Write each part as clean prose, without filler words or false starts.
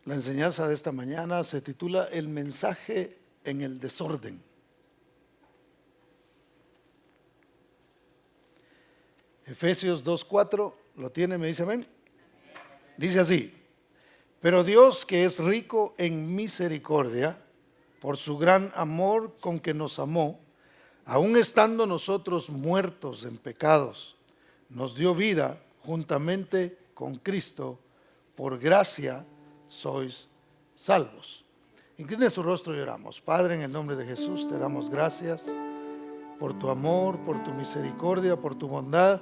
La enseñanza de esta mañana se titula El mensaje en el desorden. Efesios 2:4, ¿lo tiene? ¿Me dice amén? Dice así: pero Dios, que es rico en misericordia, por su gran amor con que nos amó, aun estando nosotros muertos en pecados, nos dio vida juntamente con Cristo. Por gracia sois salvos. Incline su rostro y oramos. Padre, en el nombre de Jesús te damos gracias por tu amor, por tu misericordia, por tu bondad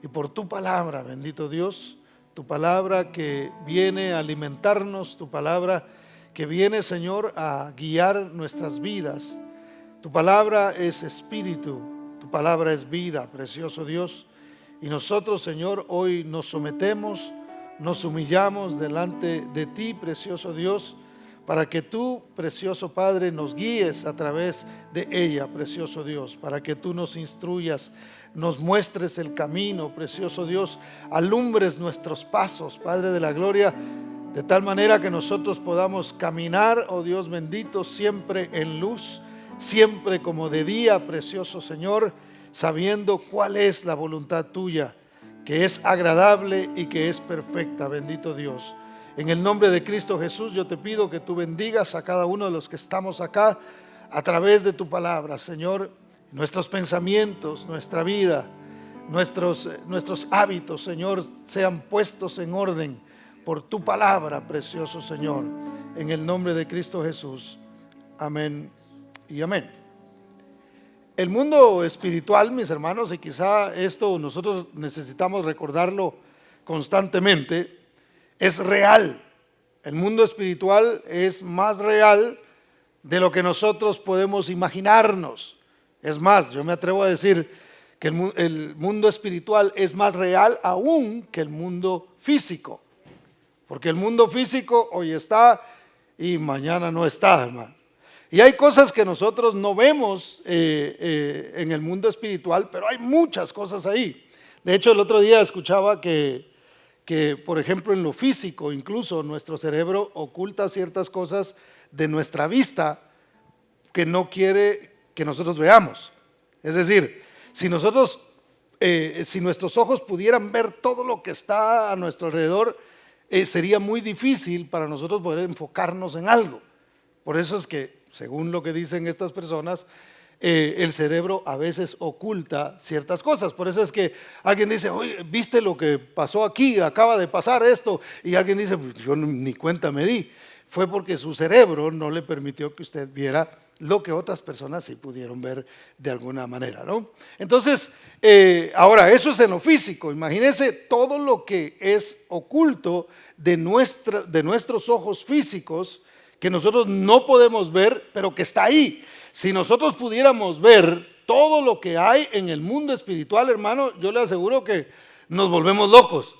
y por tu palabra, bendito Dios. Tu palabra que viene a alimentarnos, tu palabra que viene, Señor, a guiar nuestras vidas. Tu palabra es espíritu, tu palabra es vida, precioso Dios. Y nosotros, Señor, hoy nos sometemos, nos humillamos delante de ti, precioso Dios, para que tú, precioso Padre, nos guíes a través de ella, precioso Dios, para que tú nos instruyas, nos muestres el camino, precioso Dios, alumbres nuestros pasos, Padre de la gloria, de tal manera que nosotros podamos caminar, oh Dios bendito, siempre en luz, siempre como de día, precioso Señor, sabiendo cuál es la voluntad tuya, que es agradable y que es perfecta, bendito Dios. En el nombre de Cristo Jesús yo te pido que tú bendigas a cada uno de los que estamos acá a través de tu palabra, Señor. Nuestros pensamientos, nuestra vida, nuestros hábitos, Señor, sean puestos en orden por tu palabra, precioso Señor. En el nombre de Cristo Jesús. Amén y amén. El mundo espiritual, mis hermanos, y quizá esto nosotros necesitamos recordarlo constantemente, es real. El mundo espiritual es más real de lo que nosotros podemos imaginarnos. Es más, yo me atrevo a decir que el mundo espiritual es más real aún que el mundo físico. Porque el mundo físico hoy está y mañana no está, hermano. Y hay cosas que nosotros no vemos en el mundo espiritual, pero hay muchas cosas ahí. De hecho, el otro día escuchaba que por ejemplo, en lo físico, incluso nuestro cerebro oculta ciertas cosas de nuestra vista que no quiere que nosotros veamos. Es decir, si nuestros ojos pudieran ver todo lo que está a nuestro alrededor, sería muy difícil para nosotros poder enfocarnos en algo. Por eso es que, según lo que dicen estas personas, el cerebro a veces oculta ciertas cosas. Por eso es que alguien dice: oye, ¿viste lo que pasó aquí? Acaba de pasar esto. Y alguien dice: pues yo ni cuenta me di. Fue porque su cerebro no le permitió que usted viera lo que otras personas sí pudieron ver de alguna manera, ¿no? Entonces, ahora, eso es en lo físico. Imagínense todo lo que es oculto de nuestros ojos físicos, que nosotros no podemos ver, pero que está ahí. Si nosotros pudiéramos ver todo lo que hay en el mundo espiritual, hermano, yo le aseguro que nos volvemos locos,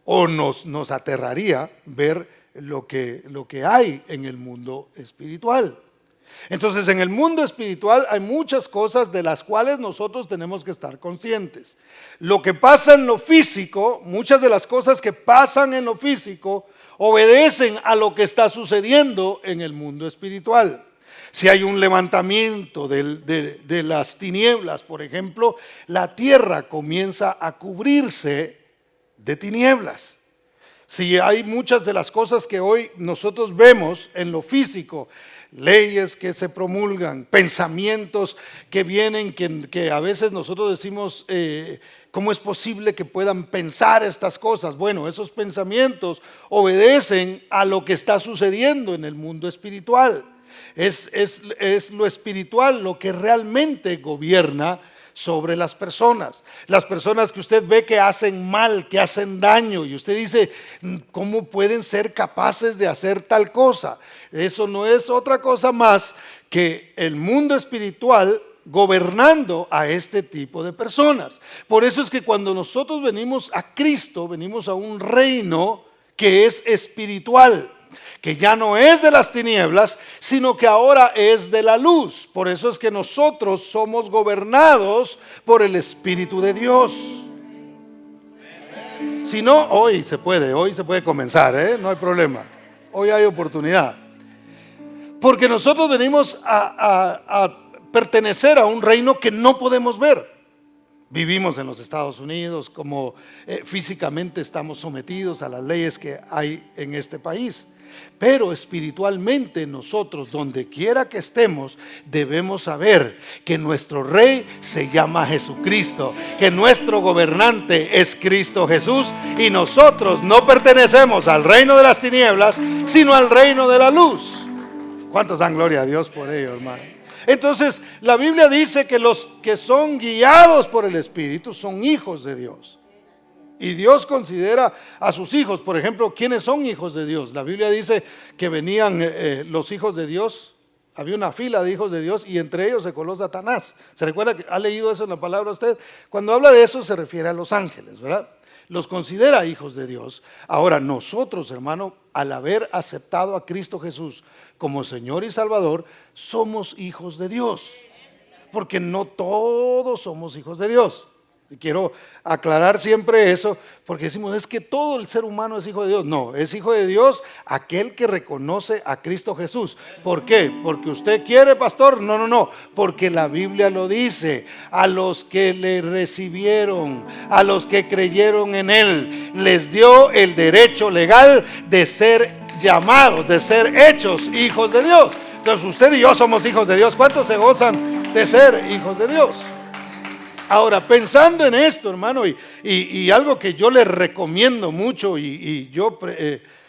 o nos aterraría ver lo que hay en el mundo espiritual. Entonces, en el mundo espiritual hay muchas cosas de las cuales nosotros tenemos que estar conscientes. Lo que pasa en lo físico, muchas de las cosas que pasan en lo físico obedecen a lo que está sucediendo en el mundo espiritual. Si hay un levantamiento de las tinieblas, por ejemplo, la tierra comienza a cubrirse de tinieblas. Si hay muchas de las cosas que hoy nosotros vemos en lo físico, leyes que se promulgan, pensamientos que vienen, que a veces nosotros decimos: ¿cómo es posible que puedan pensar estas cosas? Bueno, esos pensamientos obedecen a lo que está sucediendo en el mundo espiritual. Es lo espiritual lo que realmente gobierna sobre las personas. Las personas que usted ve que hacen mal, que hacen daño, y usted dice: ¿cómo pueden ser capaces de hacer tal cosa? Eso no es otra cosa más que el mundo espiritual gobernando a este tipo de personas. Por eso es que cuando nosotros venimos a Cristo, venimos a un reino que es espiritual, que ya no es de las tinieblas, sino que ahora es de la luz. Por eso es que nosotros somos gobernados por el Espíritu de Dios. Si no, hoy se puede comenzar, no hay problema. Hoy hay oportunidad. Porque nosotros venimos a pertenecer a un reino que no podemos ver. Vivimos en los Estados Unidos, como físicamente estamos sometidos a las leyes que hay en este país. Pero espiritualmente nosotros, donde quiera que estemos, debemos saber que nuestro Rey se llama Jesucristo, que nuestro gobernante es Cristo Jesús, y nosotros no pertenecemos al reino de las tinieblas, sino al reino de la luz. ¿Cuántos dan gloria a Dios por ello, hermano? Entonces la Biblia dice que los que son guiados por el Espíritu son hijos de Dios. Y Dios considera a sus hijos. Por ejemplo, ¿quiénes son hijos de Dios? La Biblia dice que venían los hijos de Dios. Había una fila de hijos de Dios y entre ellos se coló Satanás. ¿Se recuerda que ha leído eso en la palabra usted? Cuando habla de eso se refiere a los ángeles, ¿verdad? Los considera hijos de Dios. Ahora nosotros, hermano, al haber aceptado a Cristo Jesús como Señor y Salvador, somos hijos de Dios. Porque no todos somos hijos de Dios. Y quiero aclarar siempre eso, porque decimos, es que todo el ser humano es hijo de Dios. No, es hijo de Dios aquel que reconoce a Cristo Jesús. ¿Por qué? ¿Porque usted quiere, pastor? No, porque la Biblia lo dice. A los que le recibieron, a los que creyeron en Él, les dio el derecho legal de ser llamados, de ser hechos hijos de Dios. Entonces usted y yo somos hijos de Dios. ¿Cuántos se gozan de ser hijos de Dios? Ahora, pensando en esto, hermano, y algo que yo les recomiendo mucho, y yo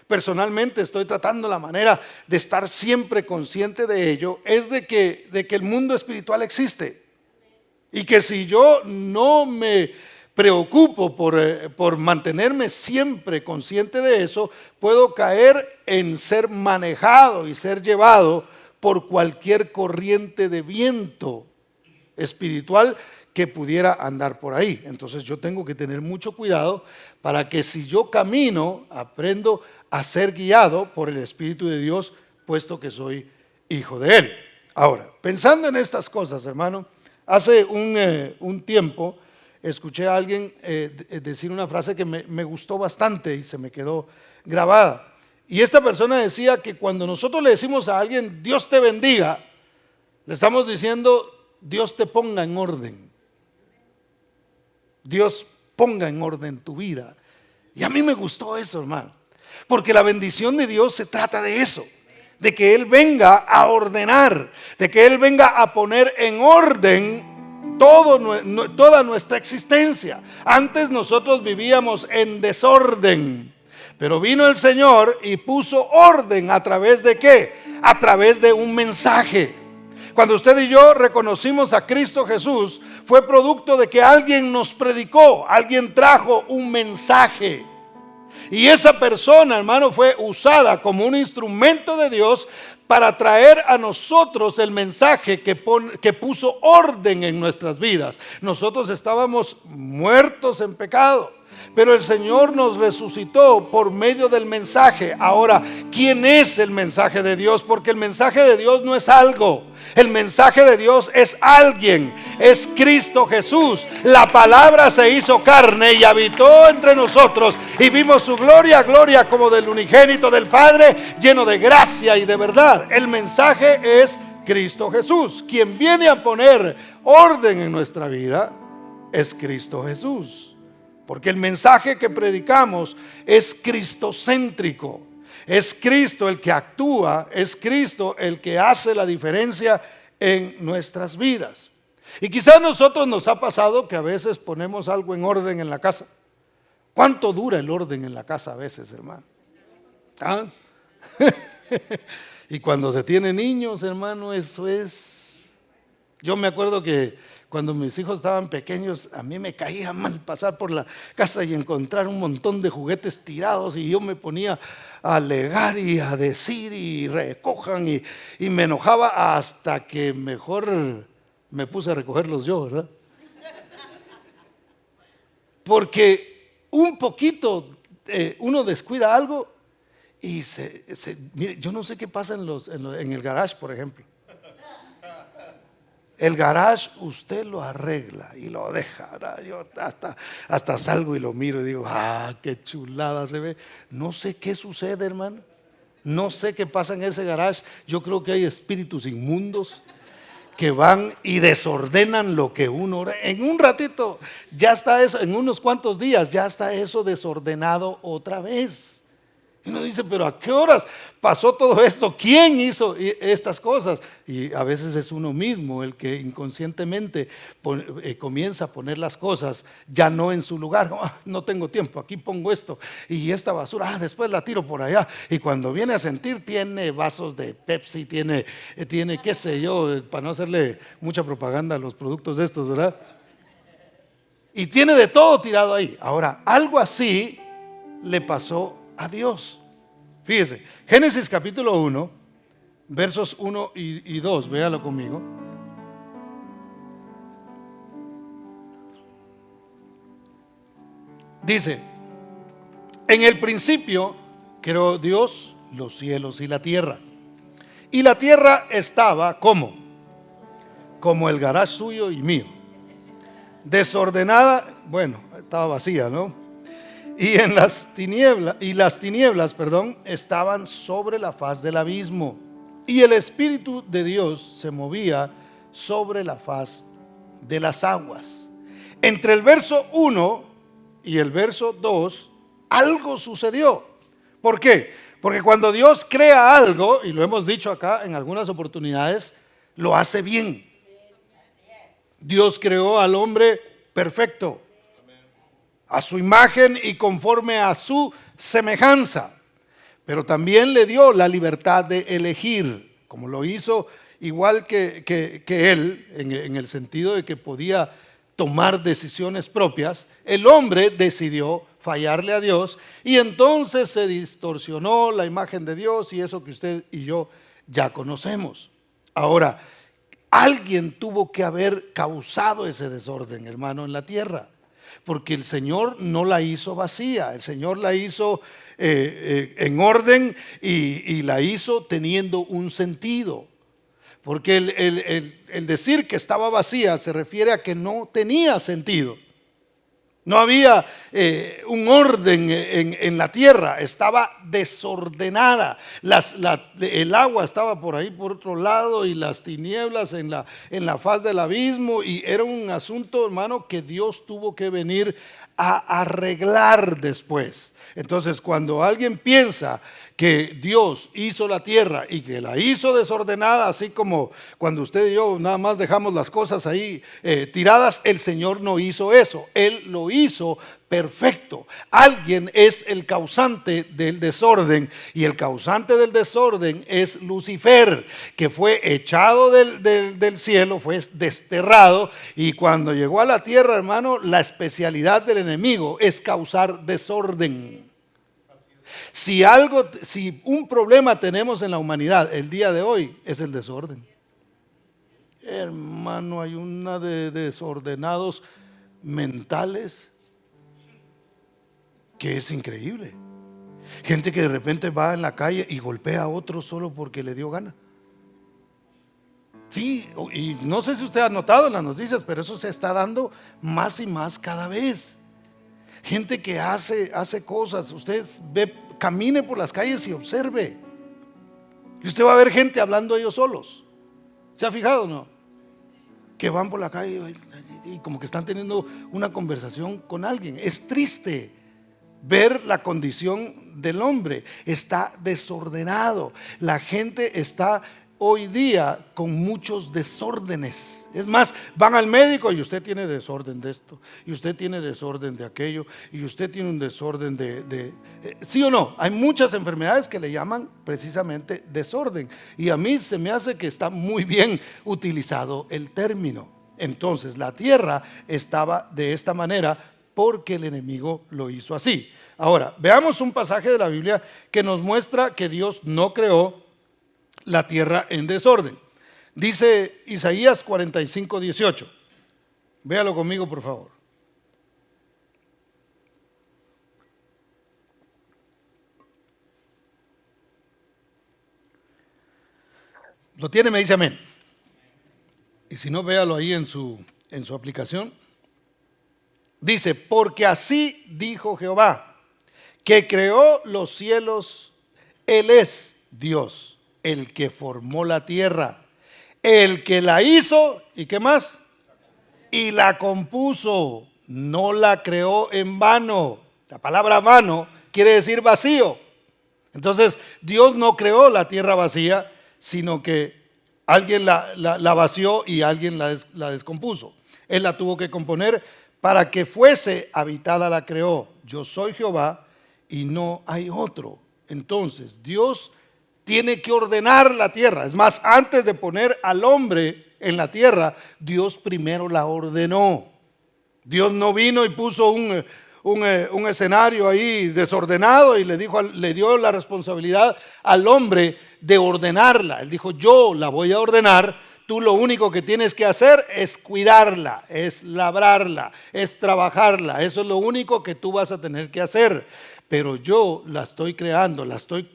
personalmente estoy tratando la manera de estar siempre consciente de ello, es de que el mundo espiritual existe. Y que si yo no me preocupo por mantenerme siempre consciente de eso, puedo caer en ser manejado y ser llevado por cualquier corriente de viento espiritual que pudiera andar por ahí. Entonces yo tengo que tener mucho cuidado para que si yo camino, aprendo a ser guiado por el Espíritu de Dios, puesto que soy hijo de Él. Ahora, pensando en estas cosas, hermano, hace un tiempo escuché a alguien decir una frase que me gustó bastante y se me quedó grabada. Y esta persona decía que cuando nosotros le decimos a alguien, Dios te bendiga, le estamos diciendo, Dios te ponga en orden. Dios ponga en orden tu vida. Y a mí me gustó eso, hermano, porque la bendición de Dios se trata de eso, de que Él venga a ordenar, de que Él venga a poner en orden toda nuestra existencia. Antes nosotros vivíamos en desorden, pero vino el Señor y puso orden. ¿A través de qué? A través de un mensaje. Cuando usted y yo reconocimos a Cristo Jesús, fue producto de que alguien nos predicó, alguien trajo un mensaje. Y esa persona, hermano, fue usada como un instrumento de Dios para traer a nosotros el mensaje que puso orden en nuestras vidas. Nosotros estábamos muertos en pecado, pero el Señor nos resucitó por medio del mensaje. Ahora, ¿quién es el mensaje de Dios? Porque el mensaje de Dios no es algo. El mensaje de Dios es alguien. Es Cristo Jesús. La palabra se hizo carne y habitó entre nosotros. Y vimos su gloria, gloria como del unigénito del Padre, lleno de gracia y de verdad. El mensaje es Cristo Jesús. Quien viene a poner orden en nuestra vida es Cristo Jesús. Porque el mensaje que predicamos es cristocéntrico. Es Cristo el que actúa, es Cristo el que hace la diferencia en nuestras vidas. Y quizás a nosotros nos ha pasado que a veces ponemos algo en orden en la casa. ¿Cuánto dura el orden en la casa a veces, hermano? ¿Ah? Y cuando se tiene niños, hermano, eso es. Yo me acuerdo que cuando mis hijos estaban pequeños, a mí me caía mal pasar por la casa y encontrar un montón de juguetes tirados, y yo me ponía a alegar y a decir y recojan, y me enojaba hasta que mejor me puse a recogerlos yo, ¿verdad? Porque un poquito uno descuida algo y mire, yo no sé qué pasa en el garage, por ejemplo. El garage usted lo arregla y lo deja, ¿verdad? Yo hasta salgo y lo miro y digo, qué chulada se ve. No sé qué sucede, hermano, No sé qué pasa en ese garage. Yo creo que hay espíritus inmundos que van y desordenan lo que uno en un ratito ya está eso, en unos cuantos días ya está eso desordenado otra vez. Y uno dice, pero ¿a qué horas pasó todo esto? ¿Quién hizo estas cosas? Y a veces es uno mismo el que inconscientemente comienza a poner las cosas ya no en su lugar. No tengo tiempo, aquí pongo esto y esta basura, después la tiro por allá. Y cuando viene a sentir, tiene vasos de Pepsi, tiene qué sé yo, para no hacerle mucha propaganda a los productos estos, ¿verdad? Y tiene de todo tirado ahí. Ahora, algo así le pasó a Dios. Fíjese, Génesis capítulo 1, versos 1 y 2, véalo conmigo. Dice, en el principio creó Dios los cielos y la tierra. Y la tierra estaba como el garage suyo y mío, desordenada, bueno, estaba vacía, ¿no? Y las tinieblas, estaban sobre la faz del abismo. Y el Espíritu de Dios se movía sobre la faz de las aguas. Entre el verso 1 y el verso 2, algo sucedió. ¿Por qué? Porque cuando Dios crea algo, y lo hemos dicho acá en algunas oportunidades, lo hace bien. Dios creó al hombre perfecto, a su imagen y conforme a su semejanza, pero también le dio la libertad de elegir, como lo hizo igual que él, en el sentido de que podía tomar decisiones propias. El hombre decidió fallarle a Dios y entonces se distorsionó la imagen de Dios y eso que usted y yo ya conocemos. Ahora, alguien tuvo que haber causado ese desorden, hermano, en la tierra. Porque el Señor no la hizo vacía, el Señor la hizo en orden y la hizo teniendo un sentido. Porque el decir que estaba vacía se refiere a que no tenía sentido. No había un orden en la tierra, estaba desordenada. El agua estaba por ahí por otro lado y las tinieblas en la faz del abismo, y era un asunto, hermano, que Dios tuvo que venir a arreglar después. Entonces, cuando alguien piensa que Dios hizo la tierra y que la hizo desordenada, así como cuando usted y yo nada más dejamos las cosas ahí tiradas, el Señor no hizo eso, Él lo hizo perfecto. Alguien es el causante del desorden, y el causante del desorden es Lucifer, que fue echado del cielo, fue desterrado, y cuando llegó a la tierra, hermano, la especialidad del enemigo es causar desorden. Si un problema tenemos en la humanidad el día de hoy, es el desorden. Hermano, hay una de desordenados mentales que es increíble. Gente que de repente va en la calle y golpea a otro solo porque le dio gana. Sí, y no sé si usted ha notado en las noticias, pero eso se está dando más y más cada vez. Gente que hace cosas, usted camine por las calles y observe, y usted va a ver gente hablando ellos solos. ¿Se ha fijado o no? Que van por la calle y como que están teniendo una conversación con alguien. Es triste ver la condición del hombre. Está desordenado. La gente está hoy día con muchos desórdenes. Es más, van al médico y usted tiene desorden de esto, y usted tiene desorden de aquello, y usted tiene un desorden ¿sí o no? Hay muchas enfermedades que le llaman precisamente desorden, y a mí se me hace que está muy bien utilizado el término. Entonces la tierra estaba de esta manera porque el enemigo lo hizo así. Ahora, veamos un pasaje de la Biblia que nos muestra que Dios no creó la tierra en desorden. Dice Isaías 45:18. Véalo conmigo, por favor. ¿Lo tiene? Me dice amén. Y si no, véalo ahí en su aplicación. Dice, porque así dijo Jehová, que creó los cielos Él es Dios, el que formó la tierra, el que la hizo, ¿y qué más? Y la compuso, no la creó en vano. La palabra vano quiere decir vacío. Entonces Dios no creó la tierra vacía, sino que alguien la vació y alguien la descompuso. Él la tuvo que componer para que fuese habitada, la creó. Yo soy Jehová y no hay otro. Entonces Dios tiene que ordenar la tierra. Es más, antes de poner al hombre en la tierra, Dios primero la ordenó. Dios no vino y puso un escenario ahí desordenado y le dio la responsabilidad al hombre de ordenarla. Él dijo: yo la voy a ordenar, tú lo único que tienes que hacer es cuidarla, es labrarla, es trabajarla. Eso es lo único que tú vas a tener que hacer. Pero yo la estoy creando, la estoy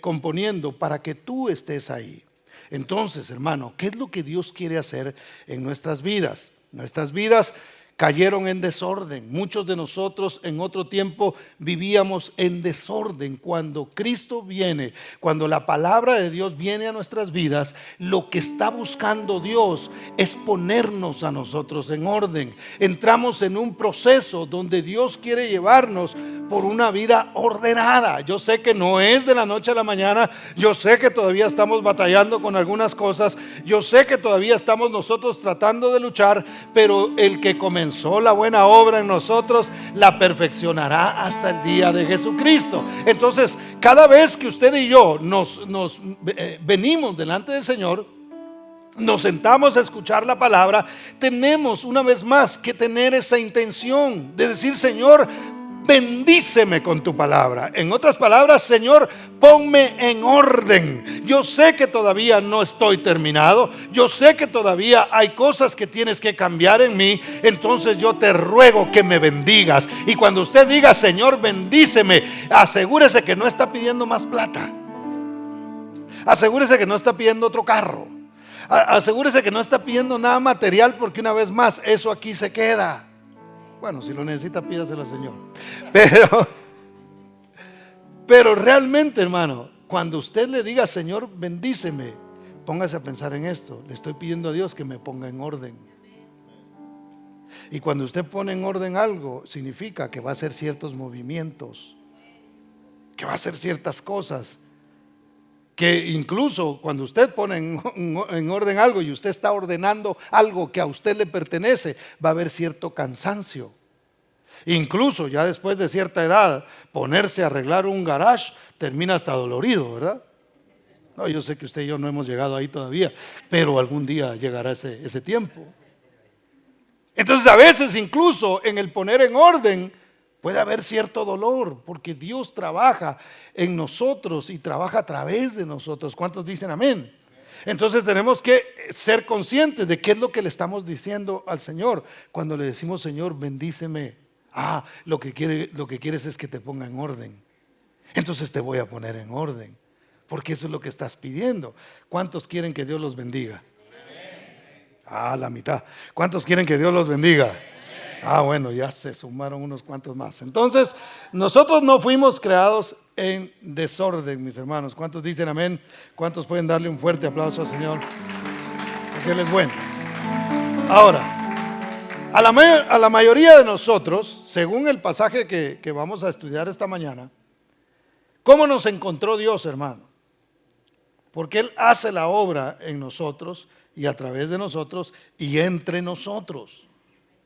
componiendo para que tú estés ahí. Entonces, hermano, ¿qué es lo que Dios quiere hacer en nuestras vidas? Nuestras vidas cayeron en desorden. Muchos de nosotros en otro tiempo vivíamos en desorden. Cuando Cristo viene, cuando la palabra de Dios viene a nuestras vidas, lo que está buscando Dios es ponernos a nosotros en orden. Entramos en un proceso donde Dios quiere llevarnos por una vida ordenada. Yo sé que no es de la noche a la mañana. Yo sé que todavía estamos batallando con algunas cosas. Yo sé que todavía estamos nosotros tratando de luchar, pero el que comenzó la buena obra en nosotros la perfeccionará hasta el día de Jesucristo. Entonces, cada vez que usted y yo nos venimos delante del Señor, nos sentamos a escuchar la palabra, tenemos una vez más que tener esa intención de decir: Señor, bendíceme con tu palabra. En otras palabras, Señor, ponme en orden. Yo sé que todavía no estoy terminado. Yo sé que todavía hay cosas que tienes que cambiar en mí. Entonces yo te ruego que me bendigas. Y cuando usted diga: Señor, bendíceme, asegúrese que no está pidiendo más plata. Asegúrese que no está pidiendo otro carro. Asegúrese que no está pidiendo nada material, porque una vez más eso aquí se queda. Bueno, si lo necesita, pídaselo al Señor. Pero realmente, hermano, cuando usted le diga: Señor, bendíceme, póngase a pensar en esto: le estoy pidiendo a Dios que me ponga en orden. Y cuando usted pone en orden algo, significa que va a hacer ciertos movimientos, que va a hacer ciertas cosas, que incluso cuando usted pone en orden algo y usted está ordenando algo que a usted le pertenece, va a haber cierto cansancio. Incluso ya después de cierta edad, ponerse a arreglar un garage termina hasta dolorido, ¿verdad? No, yo sé que usted y yo no hemos llegado ahí todavía, pero algún día llegará ese tiempo. Entonces, a veces incluso en el poner en orden puede haber cierto dolor, porque Dios trabaja en nosotros y trabaja a través de nosotros. ¿Cuántos dicen amén? Entonces tenemos que ser conscientes de qué es lo que le estamos diciendo al Señor cuando le decimos: Señor, bendíceme. Lo que quieres es que te ponga en orden. Entonces te voy a poner en orden, porque eso es lo que estás pidiendo. ¿Cuántos quieren que Dios los bendiga? La mitad. ¿Cuántos quieren que Dios los bendiga? Bueno, ya se sumaron unos cuantos más. Entonces, nosotros no fuimos creados en desorden, mis hermanos. ¿Cuántos dicen amén? ¿Cuántos pueden darle un fuerte aplauso al Señor? Porque Él es bueno. Ahora, a la mayoría de nosotros, según el pasaje que vamos a estudiar esta mañana, ¿cómo nos encontró Dios, hermano? Porque Él hace la obra en nosotros y a través de nosotros y entre nosotros.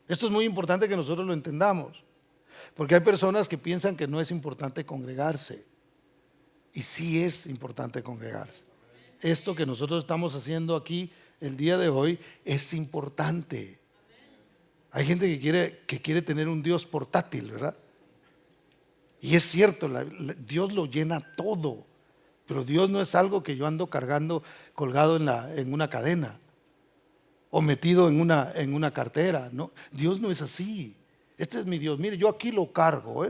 Esto es muy importante que nosotros lo entendamos, porque hay personas que piensan que no es importante congregarse, y sí es importante congregarse. Esto que nosotros estamos haciendo aquí el día de hoy es importante. Hay gente que quiere tener un Dios portátil, ¿verdad? Y es cierto, Dios lo llena todo, pero Dios no es algo que yo ando cargando colgado en una cadena o metido en una cartera. No, Dios no es así. Este es mi Dios. Mire, yo aquí lo cargo,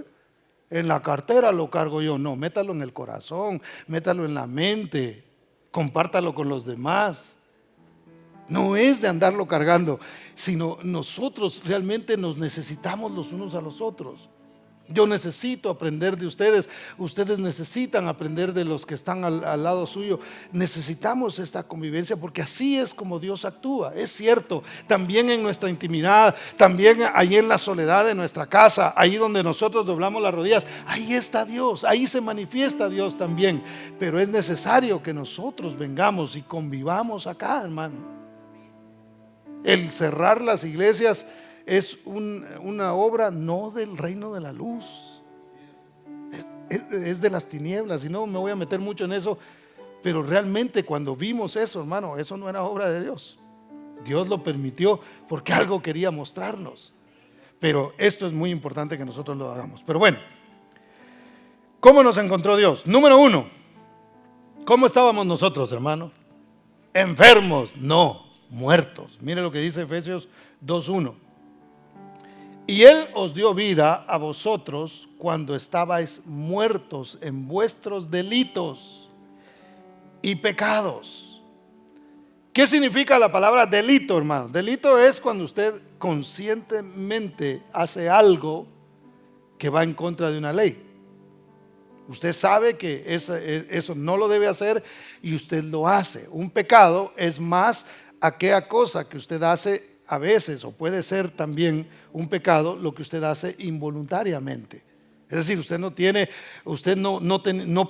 en la cartera lo cargo yo. No, métalo en el corazón, métalo en la mente, compártalo con los demás. No es de andarlo cargando, sino nosotros realmente nos necesitamos los unos a los otros. Yo necesito aprender de ustedes. Ustedes necesitan aprender de los que están al lado suyo. Necesitamos esta convivencia porque así es como Dios actúa. Es cierto, también en nuestra intimidad, también ahí en la soledad de nuestra casa, ahí donde nosotros doblamos las rodillas, ahí está Dios, ahí se manifiesta Dios también. Pero es necesario que nosotros vengamos y convivamos acá, hermano. El cerrar las iglesias es una obra no del reino de la luz, es de las tinieblas. Y no me voy a meter mucho en eso, pero realmente cuando vimos eso, hermano, eso no era obra de Dios. Dios lo permitió porque algo quería mostrarnos. Pero esto es muy importante que nosotros lo hagamos. Pero bueno, ¿cómo nos encontró Dios? Número uno, ¿cómo estábamos nosotros, hermano? Enfermos, no, muertos. Mire lo que dice Efesios 2:1. Y Él os dio vida a vosotros cuando estabais muertos en vuestros delitos y pecados. ¿Qué significa la palabra delito, hermano? Delito es cuando usted conscientemente hace algo que va en contra de una ley. Usted sabe que eso no lo debe hacer y usted lo hace. Un pecado es más aquella cosa que usted hace a veces, o puede ser también un pecado, lo que usted hace involuntariamente. Es decir, usted no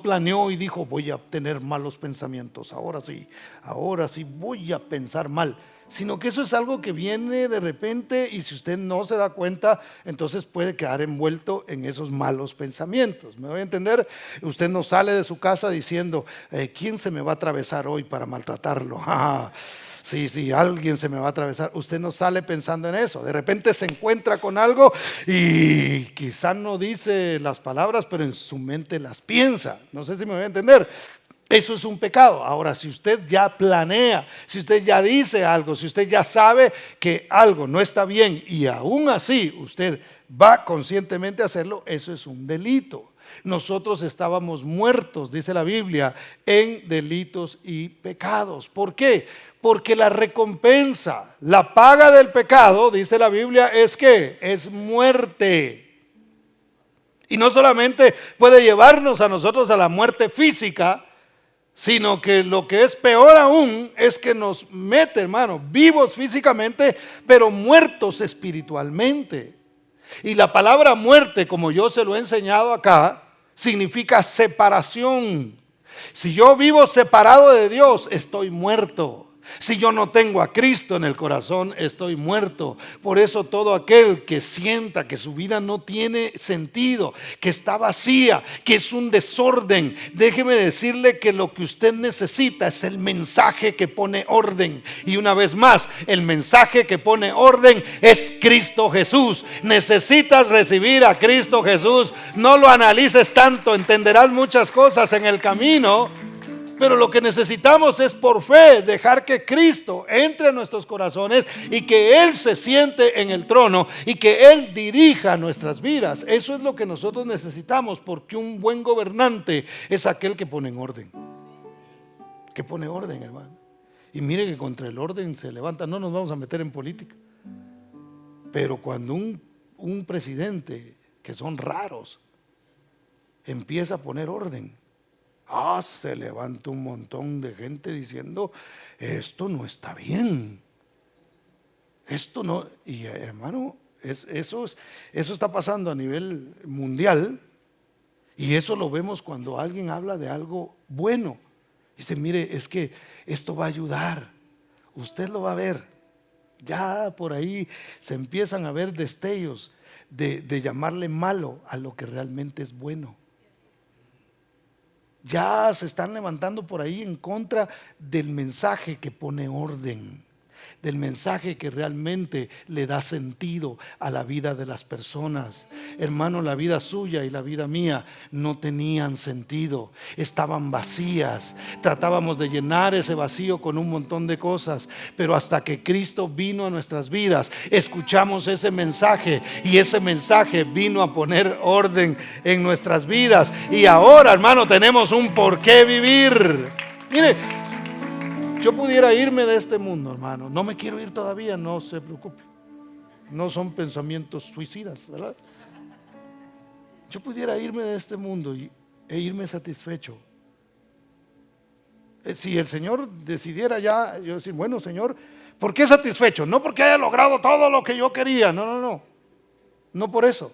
planeó y dijo voy a tener malos pensamientos, ahora sí voy a pensar mal, sino que eso es algo que viene de repente y si usted no se da cuenta, entonces puede quedar envuelto en esos malos pensamientos. ¿Me voy a entender? Usted no sale de su casa diciendo ¿quién se me va a atravesar hoy para maltratarlo? Sí, alguien se me va a atravesar. Usted no sale pensando en eso. De repente se encuentra con algo y quizás no dice las palabras, pero en su mente las piensa. No sé si me voy a entender. Eso es un pecado. Ahora, si usted ya planea, si usted ya dice algo, si usted ya sabe que algo no está bien y aún así usted va conscientemente a hacerlo, eso es un delito. Nosotros estábamos muertos, dice la Biblia, en delitos y pecados. ¿Por qué? Porque la recompensa, la paga del pecado, dice la Biblia, es que es muerte. Y no solamente puede llevarnos a nosotros a la muerte física, sino que lo que es peor aún es que nos mete, hermano, vivos físicamente, pero muertos espiritualmente. Y la palabra muerte, como yo se lo he enseñado acá, significa separación. Si yo vivo separado de Dios, estoy muerto. Si yo no tengo a Cristo en el corazón, estoy muerto. Por eso todo aquel que sienta que su vida no tiene sentido, que está vacía, que es un desorden, déjeme decirle que lo que usted necesita es el mensaje que pone orden. Y una vez más, el mensaje que pone orden es Cristo Jesús. Necesitas recibir a Cristo Jesús. No lo analices tanto, entenderás muchas cosas en el camino. Pero lo que necesitamos es por fe dejar que Cristo entre a nuestros corazones y que Él se siente en el trono y que Él dirija nuestras vidas. Eso es lo que nosotros necesitamos, porque un buen gobernante es aquel que pone en orden. Que pone orden, hermano. Y mire que contra el orden se levanta. No nos vamos a meter en política, pero cuando un presidente, que son raros, empieza a poner orden, se levanta un montón de gente diciendo esto no está bien, esto no. Y hermano, eso está pasando a nivel mundial. Y eso lo vemos cuando alguien habla de algo bueno. Dice, mire, es que esto va a ayudar, usted lo va a ver. Ya por ahí se empiezan a ver destellos de llamarle malo a lo que realmente es bueno. Ya se están levantando por ahí en contra del mensaje que pone orden, del mensaje que realmente le da sentido a la vida de las personas. Hermano, la vida suya y la vida mía no tenían sentido, estaban vacías. Tratábamos de llenar ese vacío con un montón de cosas, pero hasta que Cristo vino a nuestras vidas, escuchamos ese mensaje y ese mensaje vino a poner orden en nuestras vidas. Y ahora, hermano, tenemos un por qué vivir. Mire, yo pudiera irme de este mundo, hermano. No me quiero ir todavía, no se preocupe. No son pensamientos suicidas, ¿verdad? yo pudiera irme de este mundo e irme satisfecho. Si el Señor decidiera ya, yo decir, bueno, Señor, ¿por qué satisfecho? No porque haya logrado todo lo que yo quería, no, no por eso,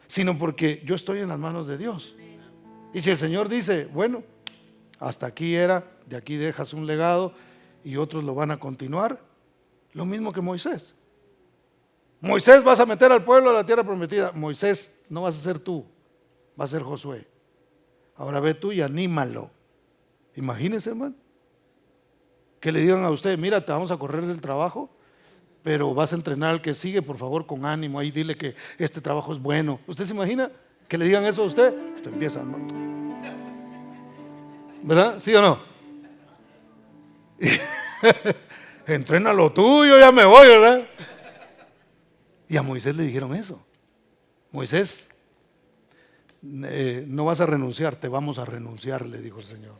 sino porque yo estoy en las manos de Dios. Y si el Señor dice, bueno, hasta aquí era, de aquí dejas un legado y otros lo van a continuar, lo mismo que Moisés. Moisés, vas a meter al pueblo a la tierra prometida. Moisés, no vas a ser tú, va a ser Josué. Ahora ve tú y anímalo. Imagínese, hermano, que le digan a usted, mira, te vamos a correr del trabajo, pero vas a entrenar al que sigue, por favor, con ánimo. Ahí dile que este trabajo es bueno. ¿Usted se imagina que le digan eso a usted? Usted empieza, hermano, ¿verdad? ¿Sí o no? Entrena lo tuyo, ya me voy, ¿verdad? Y a Moisés le dijeron eso. Moisés, no vas a renunciar, te vamos a renunciar, le dijo el Señor.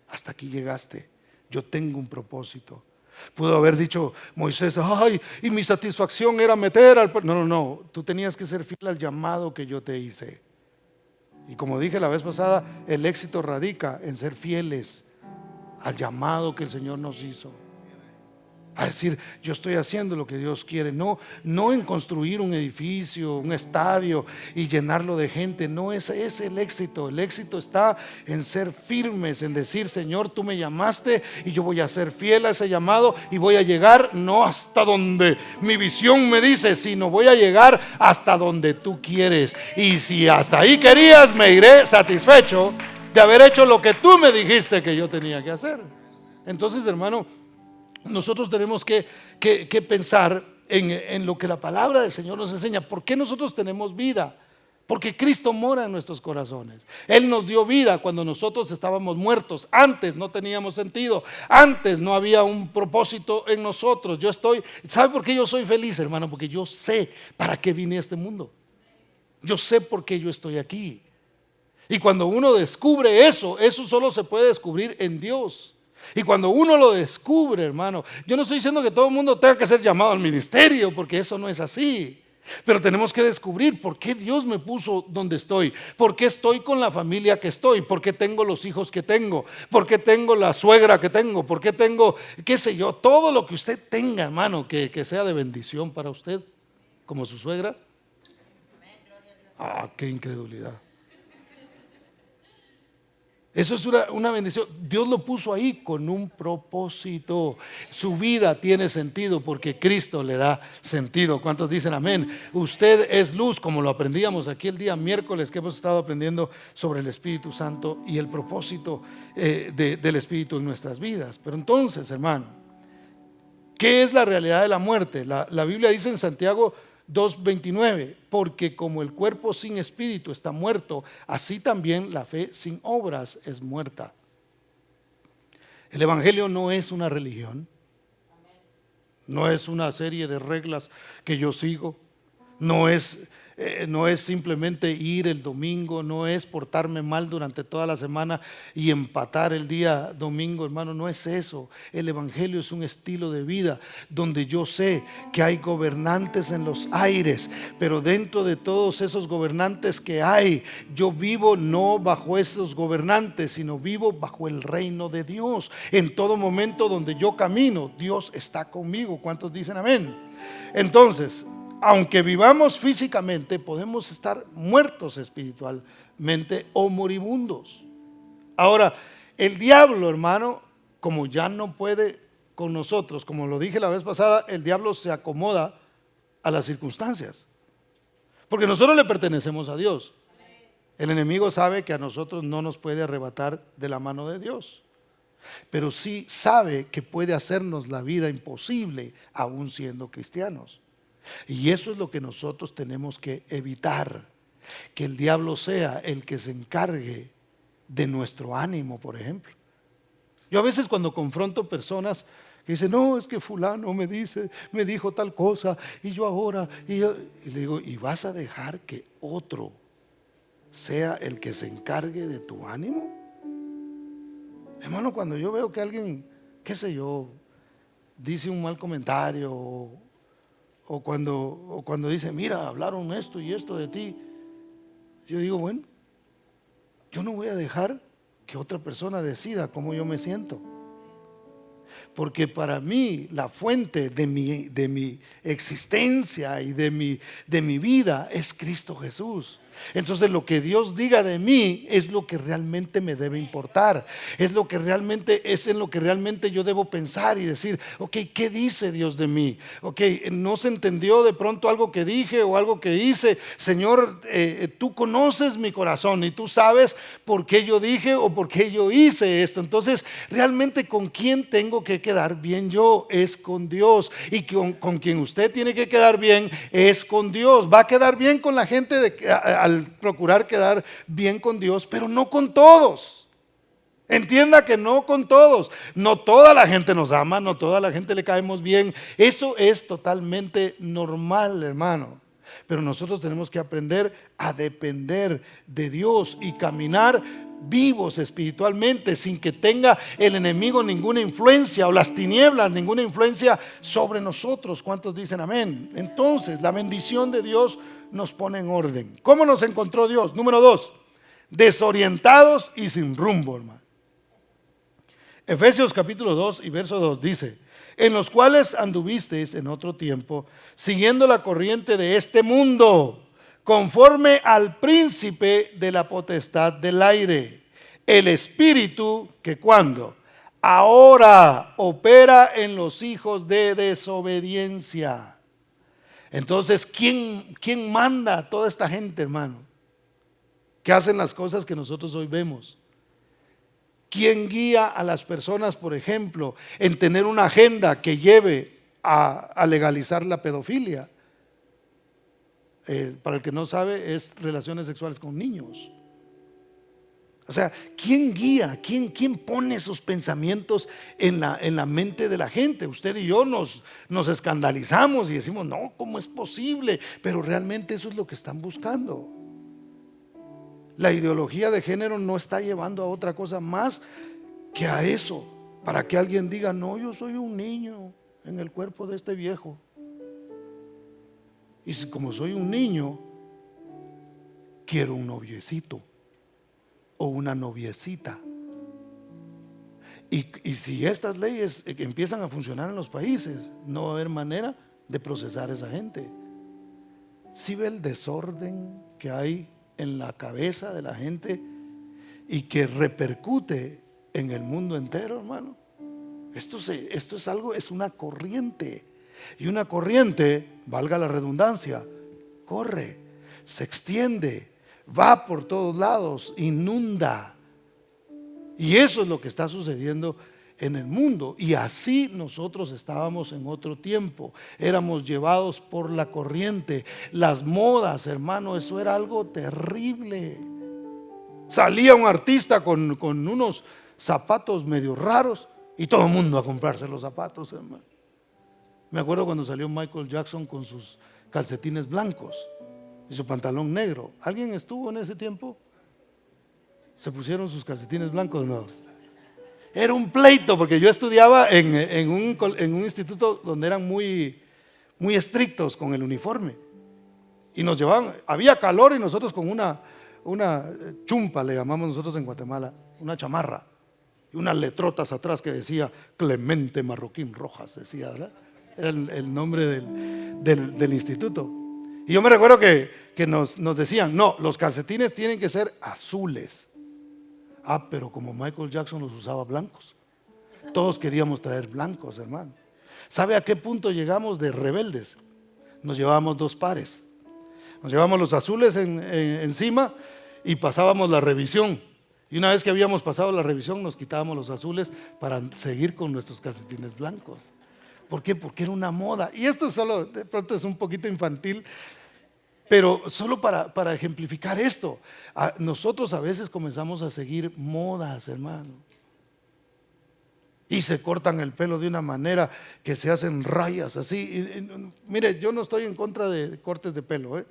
Hasta aquí llegaste, yo tengo un propósito. Pudo haber dicho Moisés, ay, y mi satisfacción era meter al pueblo. No, tú tenías que ser fiel al llamado que yo te hice. Y como dije la vez pasada, el éxito radica en ser fieles al llamado que el Señor nos hizo. A decir, yo estoy haciendo lo que Dios quiere. No en construir un edificio, un estadio y llenarlo de gente. No, ese es el éxito. El éxito está en ser firmes, en decir, Señor, tú me llamaste y yo voy a ser fiel a ese llamado y voy a llegar no hasta donde mi visión me dice, sino voy a llegar hasta donde tú quieres. Y si hasta ahí querías, me iré satisfecho de haber hecho lo que tú me dijiste que yo tenía que hacer. Entonces, hermano, nosotros tenemos que pensar en lo que la palabra del Señor nos enseña. ¿Por qué nosotros tenemos vida? Porque Cristo mora en nuestros corazones. Él nos dio vida cuando nosotros estábamos muertos. Antes no teníamos sentido. Antes no había un propósito en nosotros. ¿Sabe por qué yo soy feliz, hermano? Porque yo sé para qué vine a este mundo. Yo sé por qué yo estoy aquí. Y cuando uno descubre eso solo se puede descubrir en Dios. Y cuando uno lo descubre, hermano, yo no estoy diciendo que todo el mundo tenga que ser llamado al ministerio, porque eso no es así. Pero tenemos que descubrir por qué Dios me puso donde estoy, por qué estoy con la familia que estoy, por qué tengo los hijos que tengo, por qué tengo la suegra que tengo, por qué tengo, qué sé yo, todo lo que usted tenga, hermano, que sea de bendición para usted, como su suegra. Ah, qué incredulidad. Eso es una bendición. Dios lo puso ahí con un propósito. Su vida tiene sentido porque Cristo le da sentido. ¿Cuántos dicen amén? Usted es luz, como lo aprendíamos aquí el día miércoles que hemos estado aprendiendo sobre el Espíritu Santo y el propósito del Espíritu en nuestras vidas. Pero entonces, hermano, ¿qué es la realidad de la muerte? La Biblia dice en Santiago 2:29, porque como el cuerpo sin espíritu está muerto, así también la fe sin obras es muerta. El evangelio no es una religión, no es una serie de reglas que yo sigo, no es simplemente ir el domingo, no es portarme mal durante toda la semana y empatar el día domingo, hermano, no es eso. El evangelio es un estilo de vida donde yo sé que hay gobernantes en los aires, pero dentro de todos esos gobernantes que hay, yo vivo no bajo esos gobernantes, sino vivo bajo el reino de Dios. En todo momento donde yo camino, Dios está conmigo. ¿Cuántos dicen amén? Entonces, aunque vivamos físicamente, podemos estar muertos espiritualmente o moribundos. Ahora, el diablo, hermano, como ya no puede con nosotros, como lo dije la vez pasada, el diablo se acomoda a las circunstancias, porque nosotros le pertenecemos a Dios. El enemigo sabe que a nosotros no nos puede arrebatar de la mano de Dios, pero sí sabe que puede hacernos la vida imposible aún siendo cristianos. Y eso es lo que nosotros tenemos que evitar, que el diablo sea el que se encargue de nuestro ánimo, por ejemplo. Yo a veces cuando confronto personas que dicen, no, es que fulano me dijo tal cosa, y yo ahora, y le digo, ¿y vas a dejar que otro sea el que se encargue de tu ánimo? Hermano, cuando yo veo que alguien, qué sé yo, dice un mal comentario, o cuando dice, mira, hablaron esto y esto de ti, Yo digo, bueno, yo no voy a dejar que otra persona decida cómo yo me siento. Porque para mí la fuente de mi existencia y de mi vida es Cristo Jesús. Entonces lo que Dios diga de mí es lo que realmente me debe importar, es en lo que realmente yo debo pensar y decir, ok, ¿qué dice Dios de mí? Ok, no se entendió de pronto algo que dije o algo que hice. Señor, tú conoces mi corazón y tú sabes por qué yo dije o por qué yo hice esto. Entonces realmente con quién tengo que quedar bien yo es con Dios, y con quien usted tiene que quedar bien es con Dios. Va a quedar bien con la gente al procurar quedar bien con Dios, pero no con todos. Entienda que no con todos. No toda la gente nos ama, no toda la gente le caemos bien. Eso es totalmente normal, hermano. Pero nosotros tenemos que aprender a depender de Dios y caminar vivos espiritualmente, sin que tenga el enemigo ninguna influencia, o las tinieblas ninguna influencia sobre nosotros. ¿Cuántos dicen amén? Entonces la bendición de Dios nos pone en orden. ¿Cómo nos encontró Dios? Número 2, desorientados y sin rumbo, hermano. Efesios capítulo 2 y verso 2 dice: en los cuales anduvisteis en otro tiempo, siguiendo la corriente de este mundo, conforme al príncipe de la potestad del aire, el espíritu que cuando ahora opera en los hijos de desobediencia. Entonces, ¿quién manda a toda esta gente, hermano, que hacen las cosas que nosotros hoy vemos? ¿Quién guía a las personas, por ejemplo, en tener una agenda que lleve a legalizar la pedofilia? Para el que no sabe, es relaciones sexuales con niños. O sea, ¿quién guía? ¿Quién pone esos pensamientos en la mente de la gente? Usted y yo nos escandalizamos y decimos, no, ¿cómo es posible? Pero realmente eso es lo que están buscando. La ideología de género no está llevando a otra cosa más que a eso, para que alguien diga, no, yo soy un niño en el cuerpo de este viejo. Y como soy un niño, quiero un noviecito o una noviecita. Y si estas leyes empiezan a funcionar en los países, no va a haber manera de procesar a esa gente. ¿Sí ve el desorden que hay en la cabeza de la gente y que repercute en el mundo entero, hermano? Esto es algo, es una corriente. Y una corriente, valga la redundancia, corre, se extiende, va por todos lados, inunda. Y eso es lo que está sucediendo en el mundo. Y así nosotros estábamos en otro tiempo. Éramos llevados por la corriente. Las modas, hermano, eso era algo terrible. Salía un artista con unos zapatos medio raros y todo el mundo a comprarse los zapatos, hermano. Me acuerdo cuando salió Michael Jackson con sus calcetines blancos y su pantalón negro. ¿Alguien estuvo en ese tiempo? ¿Se pusieron sus calcetines blancos? No. Era un pleito, porque yo estudiaba en un instituto donde eran muy estrictos con el uniforme. Y nos llevaban, había calor y nosotros con una chumpa, le llamamos nosotros en Guatemala, una chamarra, y unas letrotas atrás que decía Clemente Marroquín Rojas, decía, ¿verdad? Era el nombre del instituto. Y yo me recuerdo que nos decían, no, los calcetines tienen que ser azules. Pero como Michael Jackson los usaba blancos, todos queríamos traer blancos, hermano. ¿Sabe a qué punto llegamos de rebeldes? Nos llevábamos 2 pares. Nos llevábamos los azules encima y pasábamos la revisión. Y una vez que habíamos pasado la revisión, nos quitábamos los azules para seguir con nuestros calcetines blancos. ¿Por qué? Porque era una moda. Y esto solo, de pronto es un poquito infantil, pero solo para ejemplificar esto. Nosotros a veces comenzamos a seguir modas, hermano. Y se cortan el pelo de una manera que se hacen rayas así. Mire, yo no estoy en contra de cortes de pelo,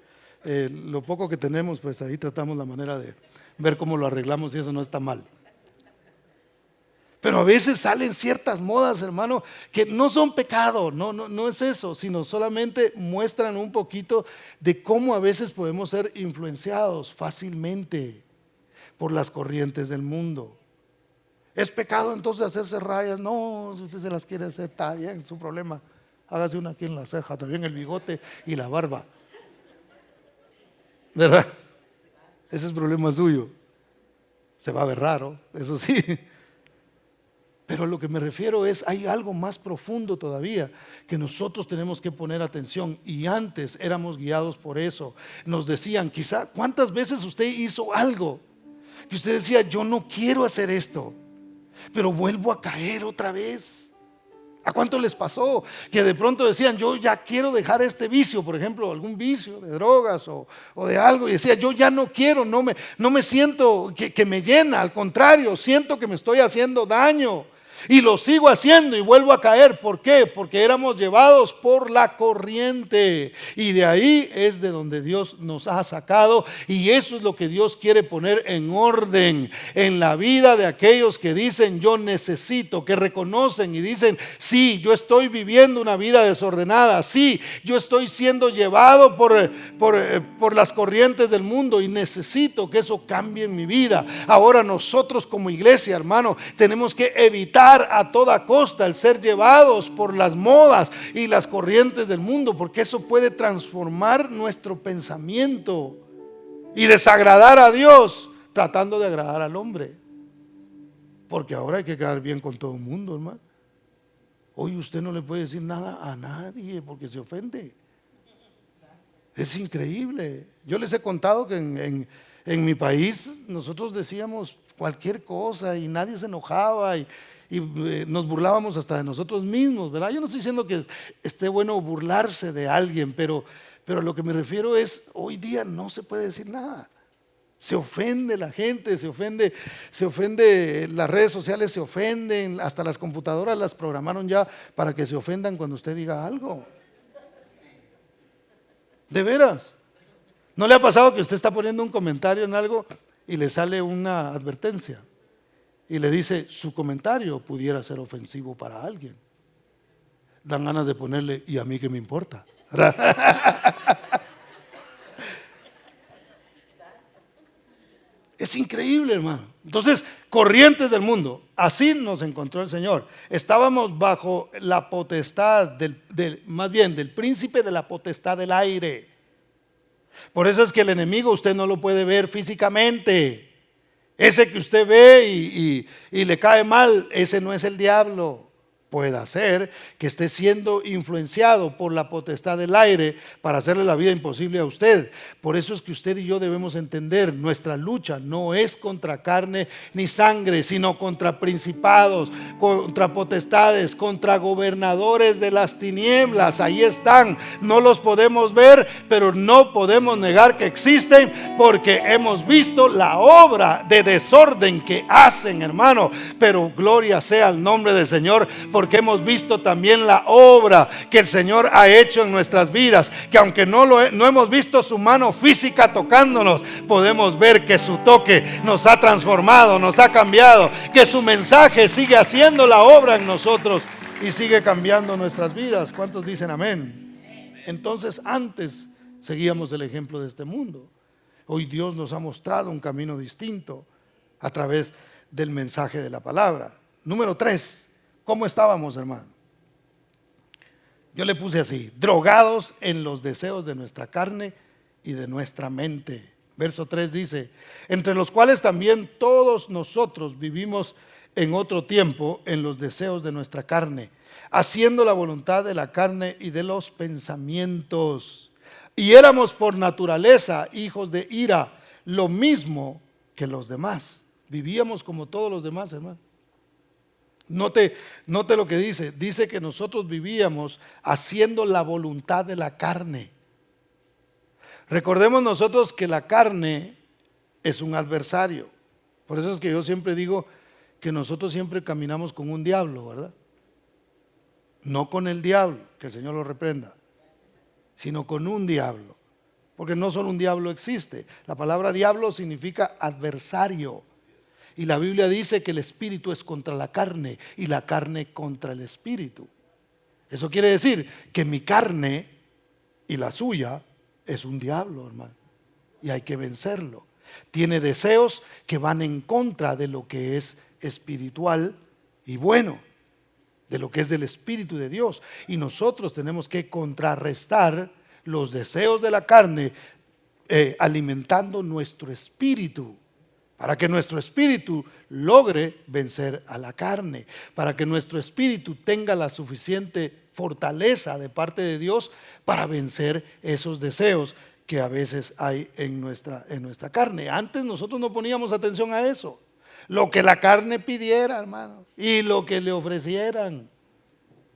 lo poco que tenemos, pues ahí tratamos la manera de ver cómo lo arreglamos y eso no está mal. Pero a veces salen ciertas modas, hermano, que no son pecado, no es eso, sino solamente muestran un poquito de cómo a veces podemos ser influenciados fácilmente por las corrientes del mundo. ¿Es pecado entonces hacerse rayas? No, si usted se las quiere hacer, está bien, su problema. Hágase una aquí en la ceja, también el bigote y la barba, ¿verdad? Ese es problema suyo. Se va a ver raro, eso sí. Pero a lo que me refiero es, hay algo más profundo todavía que nosotros tenemos que poner atención. Y antes éramos guiados por eso. Nos decían, quizá, ¿cuántas veces usted hizo algo que usted decía, yo no quiero hacer esto, pero vuelvo a caer otra vez? ¿A cuánto les pasó que de pronto decían, yo ya quiero dejar este vicio, por ejemplo, algún vicio de drogas o de algo, y decía, yo ya no quiero, no me siento que me llena, al contrario, siento que me estoy haciendo daño y lo sigo haciendo y vuelvo a caer? ¿Por qué? Porque éramos llevados por la corriente, y de ahí es de donde Dios nos ha sacado, y eso es lo que Dios quiere poner en orden en la vida de aquellos que dicen yo necesito, que reconocen y dicen, sí, yo estoy viviendo una vida desordenada, sí, yo estoy siendo llevado por las corrientes del mundo y necesito que eso cambie en mi vida. Ahora nosotros como iglesia, hermano, tenemos que evitar a toda costa el ser llevados por las modas y las corrientes del mundo, porque eso puede transformar nuestro pensamiento y desagradar a Dios tratando de agradar al hombre, porque ahora hay que quedar bien con todo el mundo, hermano. Hoy usted no le puede decir nada a nadie porque se ofende. Es increíble. Yo les he contado que en mi país nosotros decíamos cualquier cosa y nadie se enojaba, y nos burlábamos hasta de nosotros mismos, ¿verdad? Yo no estoy diciendo que esté bueno burlarse de alguien, pero a lo que me refiero es, hoy día no se puede decir nada. Se ofende la gente, se ofende, las redes sociales se ofenden, hasta las computadoras las programaron ya para que se ofendan cuando usted diga algo. De veras. ¿No le ha pasado que usted está poniendo un comentario en algo y le sale una advertencia y le dice, su comentario pudiera ser ofensivo para alguien? Dan ganas de ponerle, ¿y a mí qué me importa? Es increíble, hermano. Entonces, corrientes del mundo, así nos encontró el Señor. Estábamos bajo la potestad más bien del príncipe de la potestad del aire. Por eso es que el enemigo usted no lo puede ver físicamente. Ese que usted ve y le cae mal, ese no es el diablo. Puede ser que esté siendo influenciado por la potestad del aire para hacerle la vida imposible a usted. Por eso es que usted y yo debemos entender, nuestra lucha no es contra carne ni sangre, sino contra principados, contra potestades, contra gobernadores de las tinieblas. Ahí están, no los podemos ver, pero no podemos negar que existen, porque hemos visto la obra de desorden que hacen, hermano. Pero gloria sea al nombre del Señor, porque hemos visto también la obra que el Señor ha hecho en nuestras vidas, que aunque no hemos visto su mano física tocándonos, podemos ver que su toque nos ha transformado, nos ha cambiado, que su mensaje sigue haciendo la obra en nosotros y sigue cambiando nuestras vidas. ¿Cuántos dicen amén? Entonces, antes seguíamos el ejemplo de este mundo. Hoy Dios nos ha mostrado un camino distinto a través del mensaje de la palabra. Número 3. ¿Cómo estábamos, hermano? Yo le puse así: drogados en los deseos de nuestra carne y de nuestra mente. Verso 3 dice: entre los cuales también todos nosotros vivimos en otro tiempo en los deseos de nuestra carne, haciendo la voluntad de la carne y de los pensamientos. Y éramos por naturaleza hijos de ira, lo mismo que los demás. Vivíamos como todos los demás, hermano. Note lo que dice que nosotros vivíamos haciendo la voluntad de la carne. Recordemos nosotros que la carne es un adversario. Por eso es que yo siempre digo que nosotros siempre caminamos con un diablo, ¿verdad? No con el diablo, que el Señor lo reprenda, sino con un diablo. Porque no solo un diablo existe. La palabra diablo significa adversario. Y la Biblia dice que el espíritu es contra la carne y la carne contra el espíritu. Eso quiere decir que mi carne y la suya es un diablo, hermano. Y hay que vencerlo. Tiene deseos que van en contra de lo que es espiritual y bueno, de lo que es del Espíritu de Dios. Y nosotros tenemos que contrarrestar los deseos de la carne, alimentando nuestro espíritu, para que nuestro espíritu logre vencer a la carne, para que nuestro espíritu tenga la suficiente fortaleza de parte de Dios para vencer esos deseos que a veces hay en nuestra carne. Antes nosotros no poníamos atención a eso. Lo que la carne pidiera, hermano, y lo que le ofrecieran.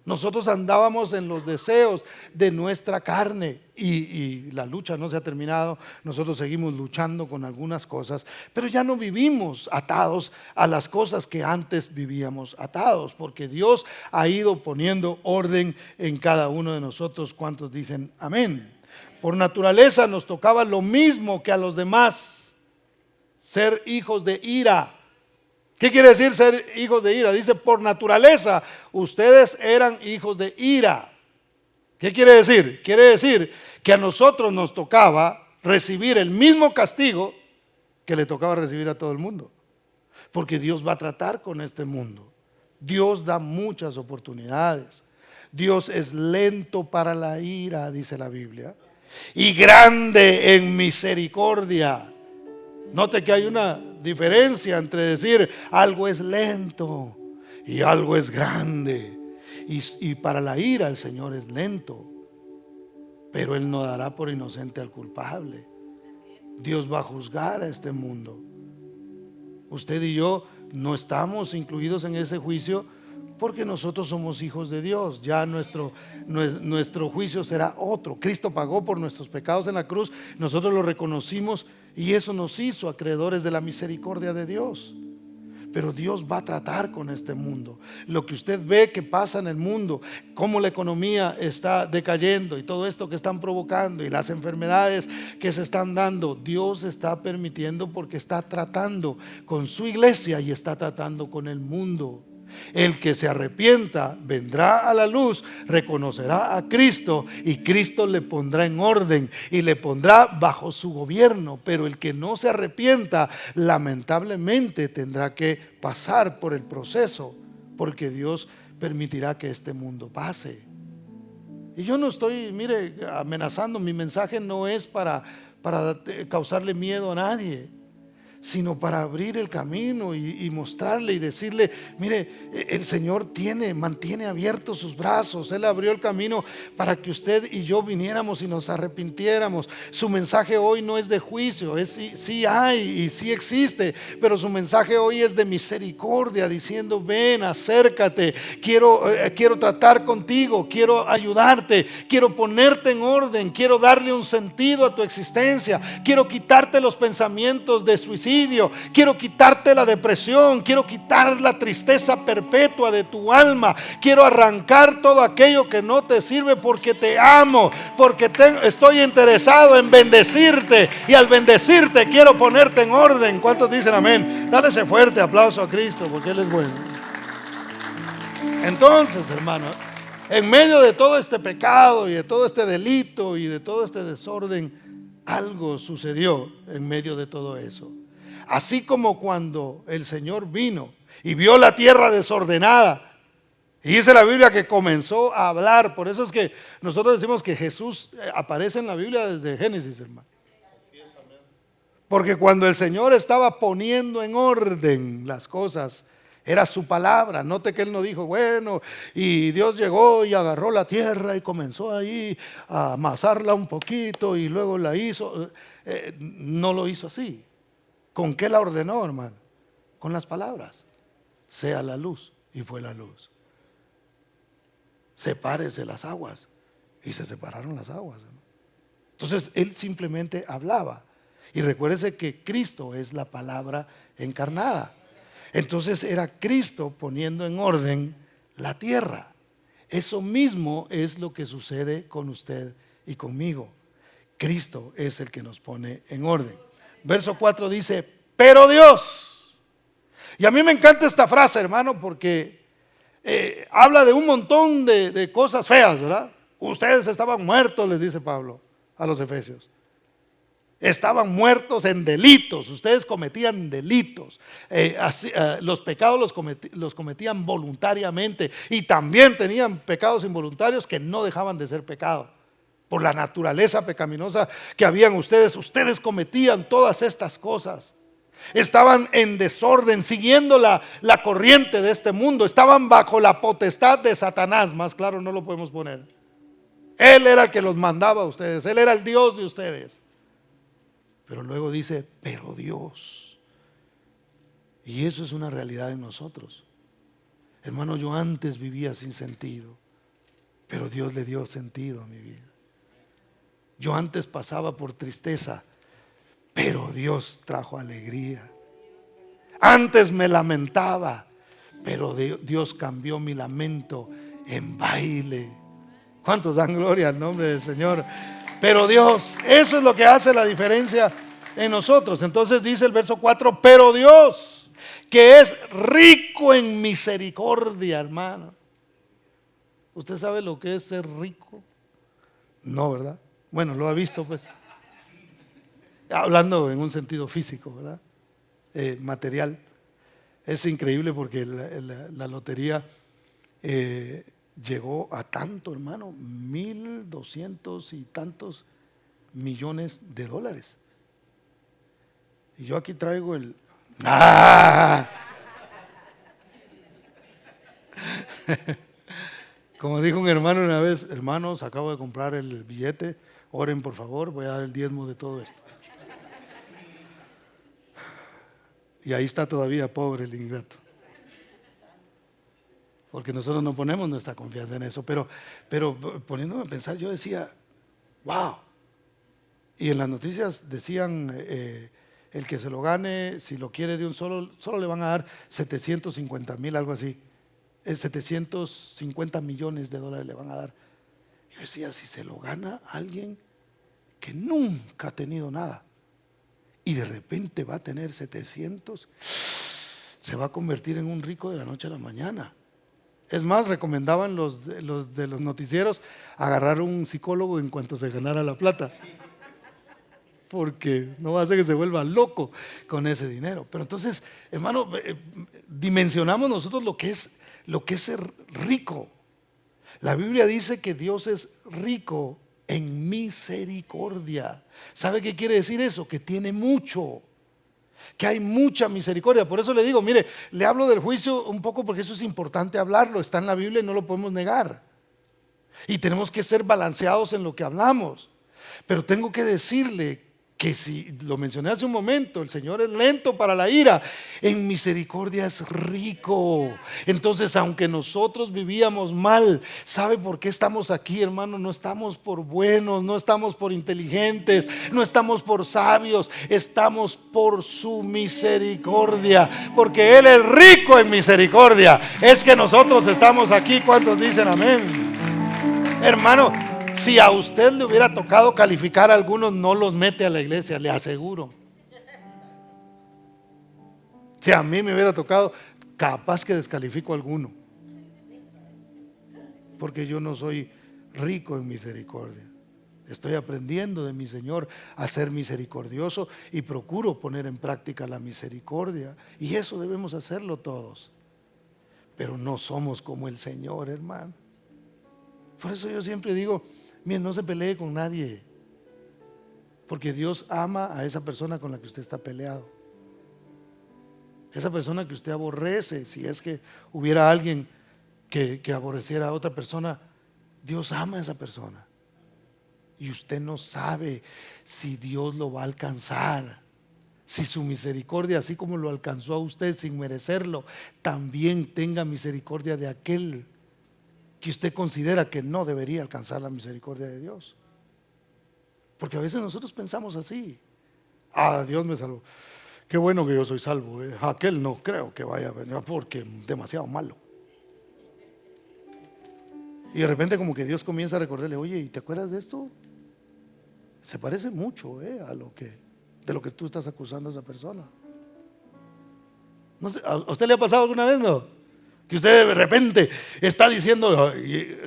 Nosotros andábamos en los deseos de nuestra carne y la lucha no se ha terminado. Nosotros seguimos luchando con algunas cosas, pero ya no vivimos atados a las cosas que antes vivíamos atados, porque Dios ha ido poniendo orden en cada uno de nosotros. ¿Cuántos dicen amén? Por naturaleza nos tocaba lo mismo que a los demás, ser hijos de ira. ¿Qué quiere decir ser hijos de ira? Dice, por naturaleza ustedes eran hijos de ira. ¿Qué quiere decir? Quiere decir que a nosotros nos tocaba recibir el mismo castigo que le tocaba recibir a todo el mundo. Porque Dios va a tratar con este mundo. Dios da muchas oportunidades. Dios es lento para la ira, dice la Biblia, y grande en misericordia. Note que hay una diferencia entre decir algo es lento y algo es grande. Y para la ira el Señor es lento, pero Él no dará por inocente al culpable. Dios va a juzgar a este mundo. Usted y yo no estamos incluidos en ese juicio porque nosotros somos hijos de Dios. Ya nuestro juicio será otro. Cristo pagó por nuestros pecados en la cruz. Nosotros lo reconocimos y eso nos hizo acreedores de la misericordia de Dios. Pero Dios va a tratar con este mundo. Lo que usted ve que pasa en el mundo, cómo la economía está decayendo y todo esto que están provocando y las enfermedades que se están dando, Dios está permitiendo porque está tratando con su iglesia y está tratando con el mundo. El que se arrepienta vendrá a la luz, reconocerá a Cristo y Cristo le pondrá en orden y le pondrá bajo su gobierno. Pero el que no se arrepienta, lamentablemente tendrá que pasar por el proceso, porque Dios permitirá que este mundo pase. Y yo no estoy, mire, amenazando. Mi mensaje no es para causarle miedo a nadie, sino para abrir el camino y mostrarle y decirle, mire, el Señor mantiene abiertos sus brazos. Él abrió el camino para que usted y yo viniéramos y nos arrepintiéramos. Su mensaje hoy no es de juicio, sí hay y sí existe, pero su mensaje hoy es de misericordia, diciendo, ven, acércate, quiero tratar contigo, quiero ayudarte, quiero ponerte en orden, quiero darle un sentido a tu existencia, quiero quitarte los pensamientos de suicidio, quiero quitarte la depresión, quiero quitar la tristeza perpetua de tu alma, quiero arrancar todo aquello que no te sirve, porque te amo, porque estoy interesado en bendecirte, y al bendecirte quiero ponerte en orden. ¿Cuántos dicen amén? Dale ese fuerte aplauso a Cristo, porque Él es bueno. Entonces, hermano, en medio de todo este pecado y de todo este delito y de todo este desorden, algo sucedió en medio de todo eso. Así como cuando el Señor vino y vio la tierra desordenada, y dice la Biblia que comenzó a hablar. Por eso es que nosotros decimos que Jesús aparece en la Biblia desde Génesis, hermano. Porque cuando el Señor estaba poniendo en orden las cosas, era su palabra. Note que Él no dijo, bueno, y Dios llegó y agarró la tierra y comenzó ahí a amasarla un poquito y luego la hizo. No lo hizo así. ¿Con qué la ordenó, hermano? Con las palabras. Sea la luz, y fue la luz. Sepárese las aguas, y se separaron las aguas, hermano. Entonces Él simplemente hablaba. Y recuérdese que Cristo es la palabra encarnada. Entonces era Cristo poniendo en orden la tierra. Eso mismo es lo que sucede con usted y conmigo. Cristo es el que nos pone en orden. Verso 4 dice, pero Dios, Y a mí me encanta esta frase, hermano, porque habla de un montón de cosas feas, ¿verdad? Ustedes estaban muertos, les dice Pablo a los efesios. Estaban muertos en delitos, ustedes cometían delitos, los pecados los cometían voluntariamente y también tenían pecados involuntarios que no dejaban de ser pecado. Por la naturaleza pecaminosa que habían ustedes cometían todas estas cosas. Estaban en desorden, siguiendo la corriente de este mundo, estaban bajo la potestad de Satanás, más claro no lo podemos poner. Él era el que los mandaba a ustedes, él era el Dios de ustedes. Pero luego dice, pero Dios. Y eso es una realidad en nosotros. Hermano, yo antes vivía sin sentido, pero Dios le dio sentido a mi vida. Yo antes pasaba por tristeza, pero Dios trajo alegría. Antes me lamentaba, pero Dios cambió mi lamento en baile. ¿Cuántos dan gloria al nombre del Señor? Pero Dios, eso es lo que hace la diferencia en nosotros. Entonces dice el verso 4, pero Dios, que es rico en misericordia, hermano. ¿Usted sabe lo que es ser rico? No, ¿verdad? Bueno, lo ha visto pues. Hablando en un sentido físico, ¿verdad? Material. Es increíble porque la lotería llegó a tanto, hermano, 1,200 y tantos millones de dólares. Y yo aquí traigo el... ¡Ah! Como dijo un hermano una vez, hermanos, acabo de comprar el billete, oren por favor, voy a dar el diezmo de todo esto. Y ahí está todavía pobre el ingrato. Porque nosotros no ponemos nuestra confianza en eso. Pero poniéndome a pensar, yo decía, wow. Y en las noticias decían, el que se lo gane, si lo quiere de un solo le van a dar 750,000, algo así. 750 millones de dólares le van a dar. Yo decía, si se lo gana alguien que nunca ha tenido nada y de repente va a tener 700, se va a convertir en un rico de la noche a la mañana. Es más, recomendaban los de los noticieros agarrar un psicólogo en cuanto se ganara la plata, porque no va a ser que se vuelva loco con ese dinero. Pero entonces, hermano, dimensionamos nosotros lo que es ser rico. La Biblia dice que Dios es rico en misericordia. ¿Sabe qué quiere decir eso? Que tiene mucho, que hay mucha misericordia. Por eso le digo, mire, le hablo del juicio un poco porque eso es importante hablarlo, está en la Biblia y no lo podemos negar. Y tenemos que ser balanceados en lo que hablamos. Pero tengo que decirle que, si lo mencioné hace un momento, el Señor es lento para la ira, en misericordia es rico. Entonces, aunque nosotros vivíamos mal, ¿sabe por qué estamos aquí, hermano? No estamos por buenos, no estamos por inteligentes, no estamos por sabios, estamos por su misericordia, porque Él es rico en misericordia. Es que nosotros estamos aquí. ¿Cuántos dicen amén? Hermano, si a usted le hubiera tocado calificar a algunos, no los mete a la iglesia, le aseguro. Si a mí me hubiera tocado, capaz que descalifico a alguno, porque yo no soy rico en misericordia. Estoy aprendiendo de mi Señor a ser misericordioso y procuro poner en práctica la misericordia, y eso debemos hacerlo todos. Pero no somos como el Señor, hermano. Por eso yo siempre digo, miren, no se pelee con nadie, porque Dios ama a esa persona con la que usted está peleado. Esa persona que usted aborrece, si es que hubiera alguien que aborreciera a otra persona, Dios ama a esa persona. Y usted no sabe si Dios lo va a alcanzar, si su misericordia, así como lo alcanzó a usted sin merecerlo, también tenga misericordia de aquel que usted considera que no debería alcanzar la misericordia de Dios. Porque a veces nosotros pensamos así: ah, Dios me salvó, qué bueno que yo soy salvo, aquel no creo que vaya a venir porque es demasiado malo. Y de repente como que Dios comienza a recordarle, oye, ¿y te acuerdas de esto? Se parece mucho de lo que tú estás acusando a esa persona. No sé, ¿a usted le ha pasado alguna vez, no? Que usted de repente está diciendo,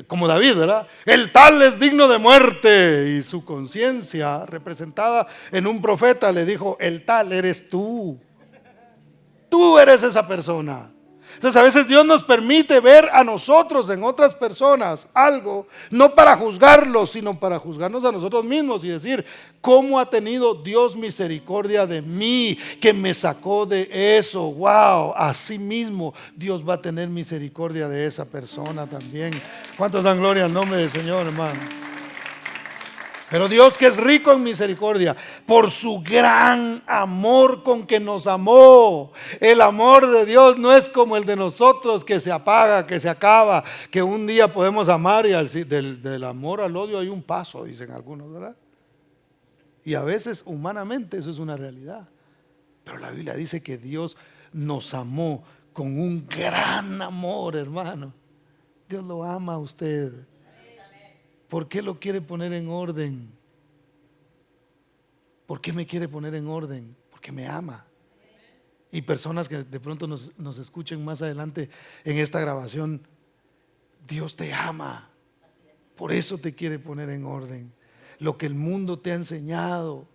como David, ¿verdad? El tal es digno de muerte. Y su conciencia, representada en un profeta, le dijo, el tal eres tú. Tú eres esa persona. Entonces a veces Dios nos permite ver a nosotros en otras personas algo, no para juzgarlos, sino para juzgarnos a nosotros mismos y decir, ¿cómo ha tenido Dios misericordia de mí que me sacó de eso? Wow, así mismo Dios va a tener misericordia de esa persona también. ¿Cuántos dan gloria al nombre del Señor, hermano? Pero Dios, que es rico en misericordia, por su gran amor con que nos amó. El amor de Dios no es como el de nosotros, que se apaga, que se acaba, que un día podemos amar y del amor al odio hay un paso, dicen algunos, ¿verdad? Y a veces humanamente eso es una realidad. Pero la Biblia dice que Dios nos amó con un gran amor, hermano. Dios lo ama a usted. ¿Por qué lo quiere poner en orden? ¿Por qué me quiere poner en orden? Porque me ama. Y personas que de pronto nos escuchen más adelante en esta grabación, Dios te ama. Por eso te quiere poner en orden. Lo que el mundo te ha enseñado.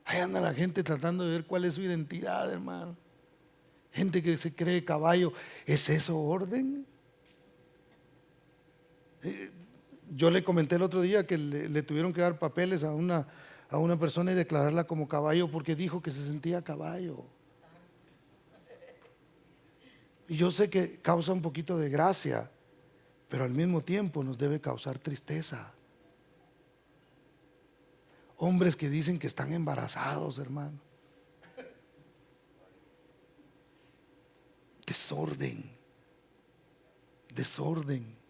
Ahí anda la gente tratando de ver cuál es su identidad, hermano. Gente que se cree caballo. ¿Es eso orden? Yo le comenté el otro día que le tuvieron que dar papeles a una persona y declararla como caballo porque dijo que se sentía caballo. Y yo sé que causa un poquito de gracia, pero al mismo tiempo nos debe causar tristeza. Hombres que dicen que están embarazados, hermano. Desorden.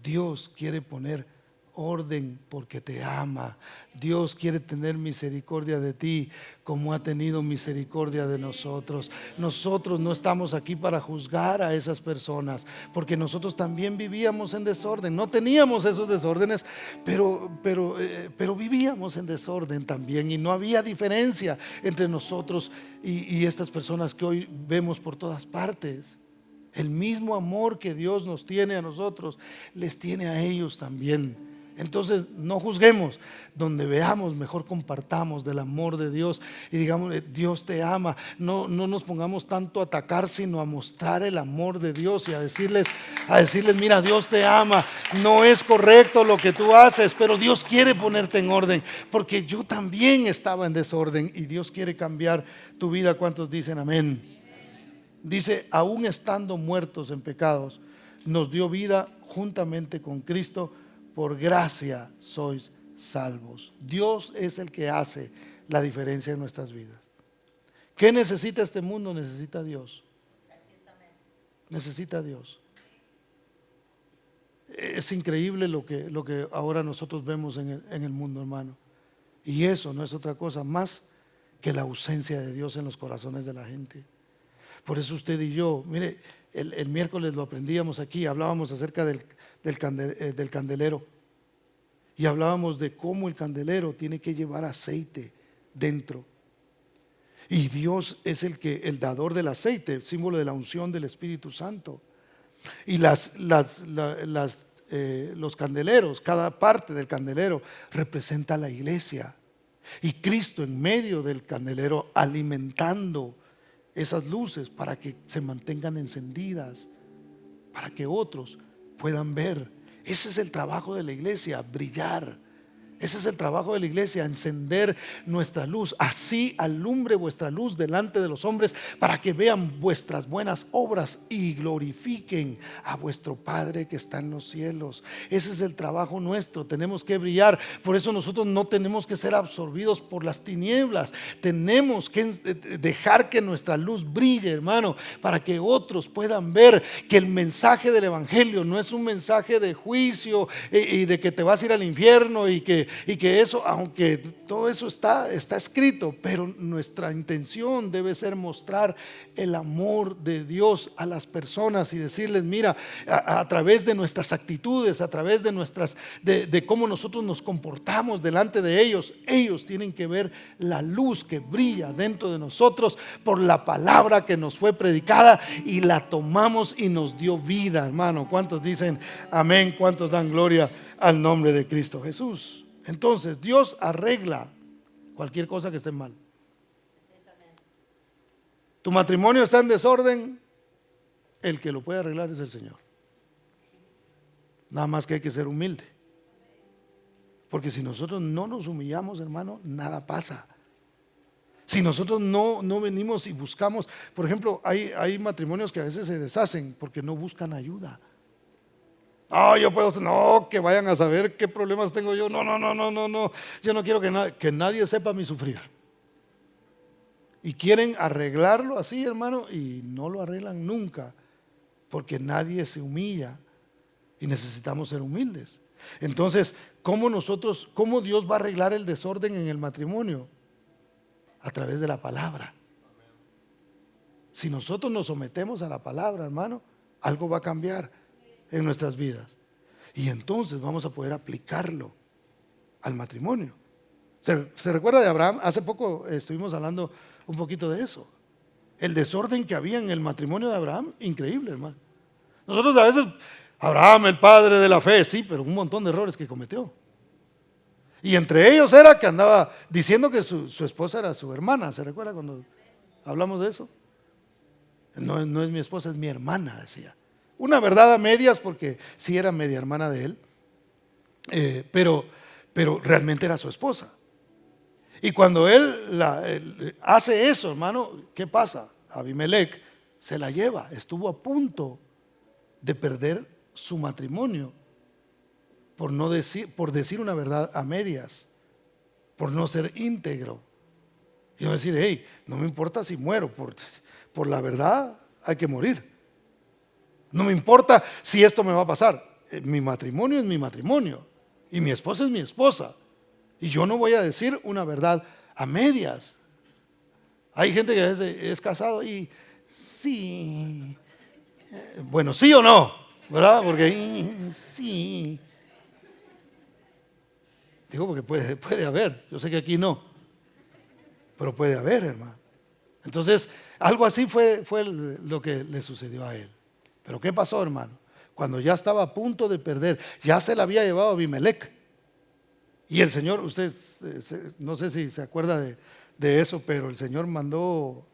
Dios quiere poner orden porque te ama. Dios quiere tener misericordia de ti como ha tenido misericordia de nosotros. Nosotros no estamos aquí para juzgar a esas personas, porque nosotros también vivíamos en desorden. No teníamos esos desórdenes, pero vivíamos en desorden también, y no había diferencia entre nosotros y estas personas que hoy vemos por todas partes. El mismo amor que Dios nos tiene a nosotros, les tiene a ellos también. Entonces no juzguemos. Donde veamos, mejor compartamos del amor de Dios y digamos, Dios te ama. No nos pongamos tanto a atacar, sino a mostrar el amor de Dios y a decirles, mira, Dios te ama. No es correcto lo que tú haces, pero Dios quiere ponerte en orden, porque yo también estaba en desorden y Dios quiere cambiar tu vida. ¿Cuántos dicen amén? Dice, aún estando muertos en pecados, nos dio vida juntamente con Cristo. Por gracia sois salvos. Dios es el que hace la diferencia en nuestras vidas. ¿Qué necesita este mundo? Necesita a Dios. Necesita a Dios. Es increíble lo que ahora nosotros vemos en el mundo, hermano. Y eso no es otra cosa más que la ausencia de Dios en los corazones de la gente. Por eso usted y yo, mire, el miércoles lo aprendíamos aquí, hablábamos acerca del candelero, y hablábamos de cómo el candelero tiene que llevar aceite dentro, y Dios es el dador del aceite, símbolo de la unción del Espíritu Santo. Y los candeleros, cada parte del candelero representa a la iglesia, y Cristo en medio del candelero alimentando esas luces para que se mantengan encendidas, para que otros puedan ver. Ese es el trabajo de la iglesia, brillar. Ese es el trabajo de la iglesia, encender nuestra luz. Así alumbre vuestra luz delante de los hombres, para que vean vuestras buenas obras y glorifiquen a vuestro Padre que está en los cielos. Ese es el trabajo nuestro, tenemos que brillar. Por eso nosotros no tenemos que ser absorbidos por las tinieblas. Tenemos que dejar que nuestra luz brille, hermano, para que otros puedan ver que el mensaje del evangelio no es un mensaje de juicio y de que te vas a ir al infierno y que que eso, aunque todo eso está escrito, pero nuestra intención debe ser mostrar el amor de Dios a las personas y decirles, mira, a través de nuestras actitudes, a través de de cómo nosotros nos comportamos delante de ellos, ellos tienen que ver la luz que brilla dentro de nosotros por la palabra que nos fue predicada y la tomamos y nos dio vida, hermano. ¿Cuántos dicen amén? ¿Cuántos dan gloria al nombre de Cristo Jesús? Entonces Dios arregla cualquier cosa que esté mal. Tu matrimonio está en desorden, el que lo puede arreglar es el Señor. Nada más que hay que ser humilde, porque si nosotros no nos humillamos, hermano, nada pasa. Si nosotros no venimos y buscamos, por ejemplo, hay matrimonios que a veces se deshacen porque no buscan ayuda. Yo puedo, no, que vayan a saber qué problemas tengo yo. No, yo no quiero que nadie sepa mi sufrir. Y quieren arreglarlo así, hermano, y no lo arreglan nunca, porque nadie se humilla y necesitamos ser humildes. Entonces, ¿cómo Dios va a arreglar el desorden en el matrimonio? A través de la palabra. Si nosotros nos sometemos a la palabra, hermano, algo va a cambiar en nuestras vidas. Y entonces vamos a poder aplicarlo al matrimonio. ¿Se recuerda de Abraham? Hace poco estuvimos hablando un poquito de eso. El desorden que había en el matrimonio de Abraham, increíble, hermano. Nosotros a veces, Abraham, el padre de la fe, sí, pero un montón de errores que cometió. Y entre ellos era que andaba diciendo que su esposa era su hermana. ¿Se recuerda cuando hablamos de eso? No es mi esposa, es mi hermana, decía. Una verdad a medias, porque sí era media hermana de él, pero realmente era su esposa. Y cuando él hace eso, hermano, ¿qué pasa? Abimelec se la lleva. Estuvo a punto de perder su matrimonio por decir una verdad a medias, por no ser íntegro. Y no decir, hey, no me importa si muero, por la verdad hay que morir. No me importa si esto me va a pasar. Mi matrimonio es mi matrimonio y mi esposa es mi esposa. Y yo no voy a decir una verdad a medias. Hay gente que a veces es casado y sí, bueno, sí o no, ¿verdad? Porque sí. Digo porque puede haber. Yo sé que aquí no, pero puede haber, hermano. Entonces, algo así fue lo que le sucedió a él. Pero ¿qué pasó, hermano? Cuando ya estaba a punto de perder, ya se la había llevado a Abimelec. Y el Señor, usted no sé si se acuerda de eso, pero el Señor mandó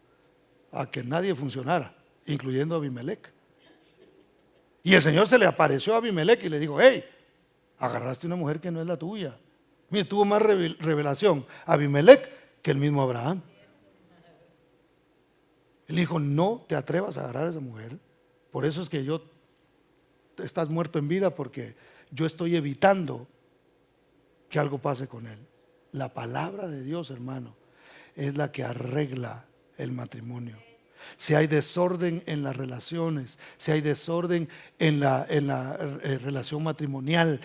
a que nadie funcionara, incluyendo a Abimelec. Y el Señor se le apareció a Abimelec y le dijo, hey, agarraste una mujer que no es la tuya. Mire, tuvo más revelación Abimelec que el mismo Abraham. Él dijo, no te atrevas a agarrar a esa mujer. Por eso es que estás muerto en vida, porque yo estoy evitando que algo pase con él. La palabra de Dios, hermano, es la que arregla el matrimonio. Si hay desorden en las relaciones, si hay desorden en la relación matrimonial,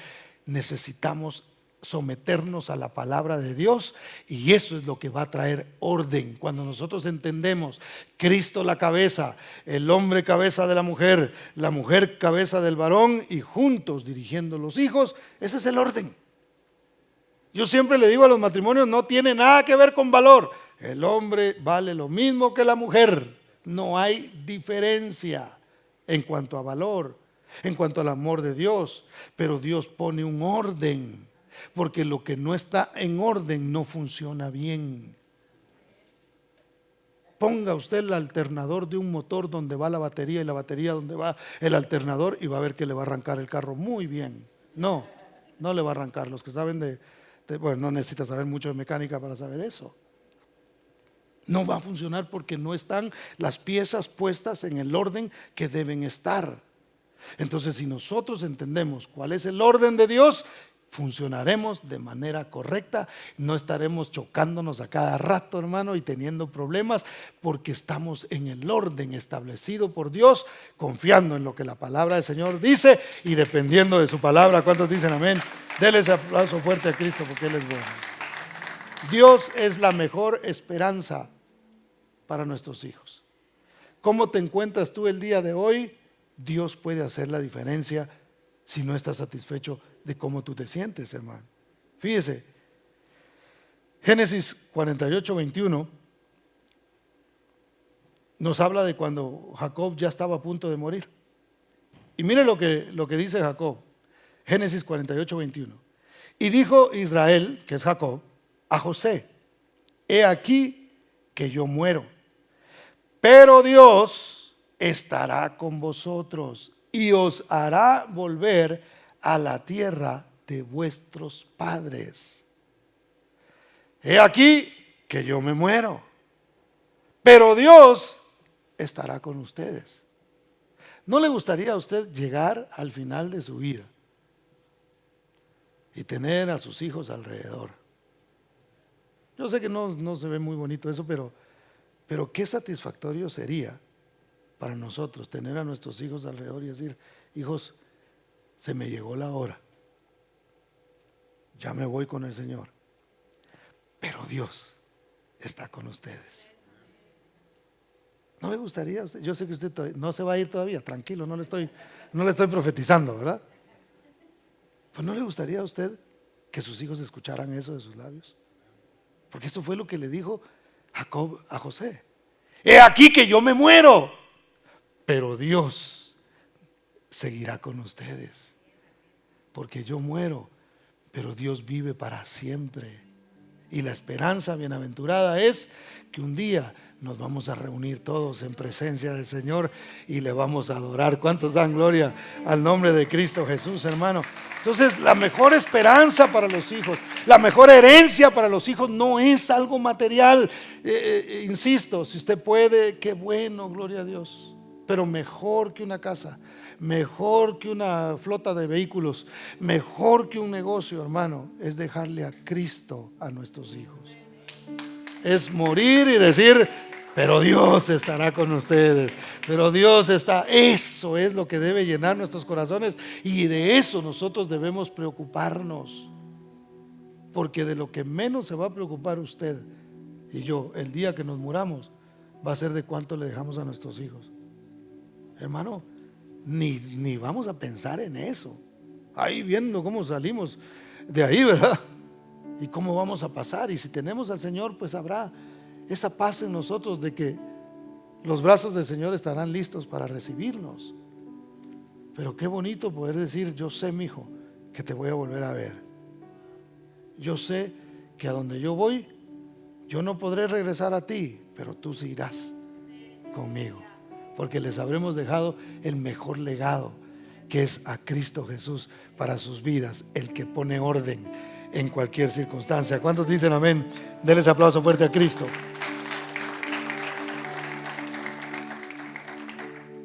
necesitamos someternos a la palabra de Dios, y eso es lo que va a traer orden. Cuando nosotros entendemos Cristo la cabeza, el hombre cabeza de la mujer cabeza del varón, y juntos dirigiendo los hijos, ese es el orden. Yo siempre le digo a los matrimonios, no tiene nada que ver con valor. El hombre vale lo mismo que la mujer. No hay diferencia en cuanto a valor, en cuanto al amor de Dios. Pero Dios pone un orden, porque lo que no está en orden no funciona bien. Ponga usted el alternador de un motor donde va la batería y la batería donde va el alternador, y va a ver que le va a arrancar el carro muy bien. No le va a arrancar. Los que saben bueno, no necesita saber mucho de mecánica para saber eso. No va a funcionar porque no están las piezas puestas en el orden que deben estar. Entonces, si nosotros entendemos cuál es el orden de Dios, funcionaremos de manera correcta. No estaremos chocándonos a cada rato, hermano, y teniendo problemas, porque estamos en el orden establecido por Dios, confiando en lo que la palabra del Señor dice y dependiendo de su palabra. ¿Cuántos dicen amén? Dele ese aplauso fuerte a Cristo porque Él es bueno. Dios es la mejor esperanza para nuestros hijos. ¿Cómo te encuentras tú el día de hoy? Dios puede hacer la diferencia si no estás satisfecho de cómo tú te sientes, hermano. Fíjese, Génesis 48, 21 nos habla de cuando Jacob ya estaba a punto de morir. Y mire lo que dice Jacob, Génesis 48, 21. Y dijo Israel, que es Jacob, a José: he aquí que yo muero, pero Dios estará con vosotros y os hará volver a la tierra de vuestros padres. He aquí que yo me muero, pero Dios estará con ustedes. ¿No le gustaría a usted llegar al final de su vida y tener a sus hijos alrededor? Yo sé que no se ve muy bonito eso, pero qué satisfactorio sería para nosotros tener a nuestros hijos alrededor y decir: hijos, se me llegó la hora, ya me voy con el Señor, pero Dios está con ustedes. ¿No le gustaría a usted? Yo sé que usted no se va a ir todavía, tranquilo, no le estoy profetizando, ¿verdad? Pues ¿no le gustaría a usted que sus hijos escucharan eso de sus labios? Porque eso fue lo que le dijo Jacob a José: he aquí que yo me muero, pero Dios seguirá con ustedes. Porque yo muero, pero Dios vive para siempre. Y la esperanza bienaventurada es que un día nos vamos a reunir todos en presencia del Señor y le vamos a adorar. ¿Cuántos dan gloria al nombre de Cristo Jesús, hermano? Entonces, la mejor esperanza para los hijos, la mejor herencia para los hijos no es algo material. Insisto, si usted puede, qué bueno, gloria a Dios. Pero mejor que una casa, mejor que una flota de vehículos, mejor que un negocio, hermano, es dejarle a Cristo a nuestros hijos. Es morir y decir: pero Dios estará con ustedes, pero Dios está. Eso es lo que debe llenar nuestros corazones, y de eso nosotros debemos preocuparnos, porque de lo que menos se va a preocupar usted y yo el día que nos muramos va a ser de cuánto le dejamos a nuestros hijos. Hermano, ni vamos a pensar en eso. Ahí viendo cómo salimos de ahí, ¿verdad? Y cómo vamos a pasar. Y si tenemos al Señor, pues habrá esa paz en nosotros de que los brazos del Señor estarán listos para recibirnos. Pero qué bonito poder decir: yo sé, mi hijo, que te voy a volver a ver. Yo sé que a donde yo voy, yo no podré regresar a ti, pero tú sí irás conmigo, porque les habremos dejado el mejor legado, que es a Cristo Jesús para sus vidas, el que pone orden en cualquier circunstancia. ¿Cuántos dicen amén? Denles aplauso fuerte a Cristo.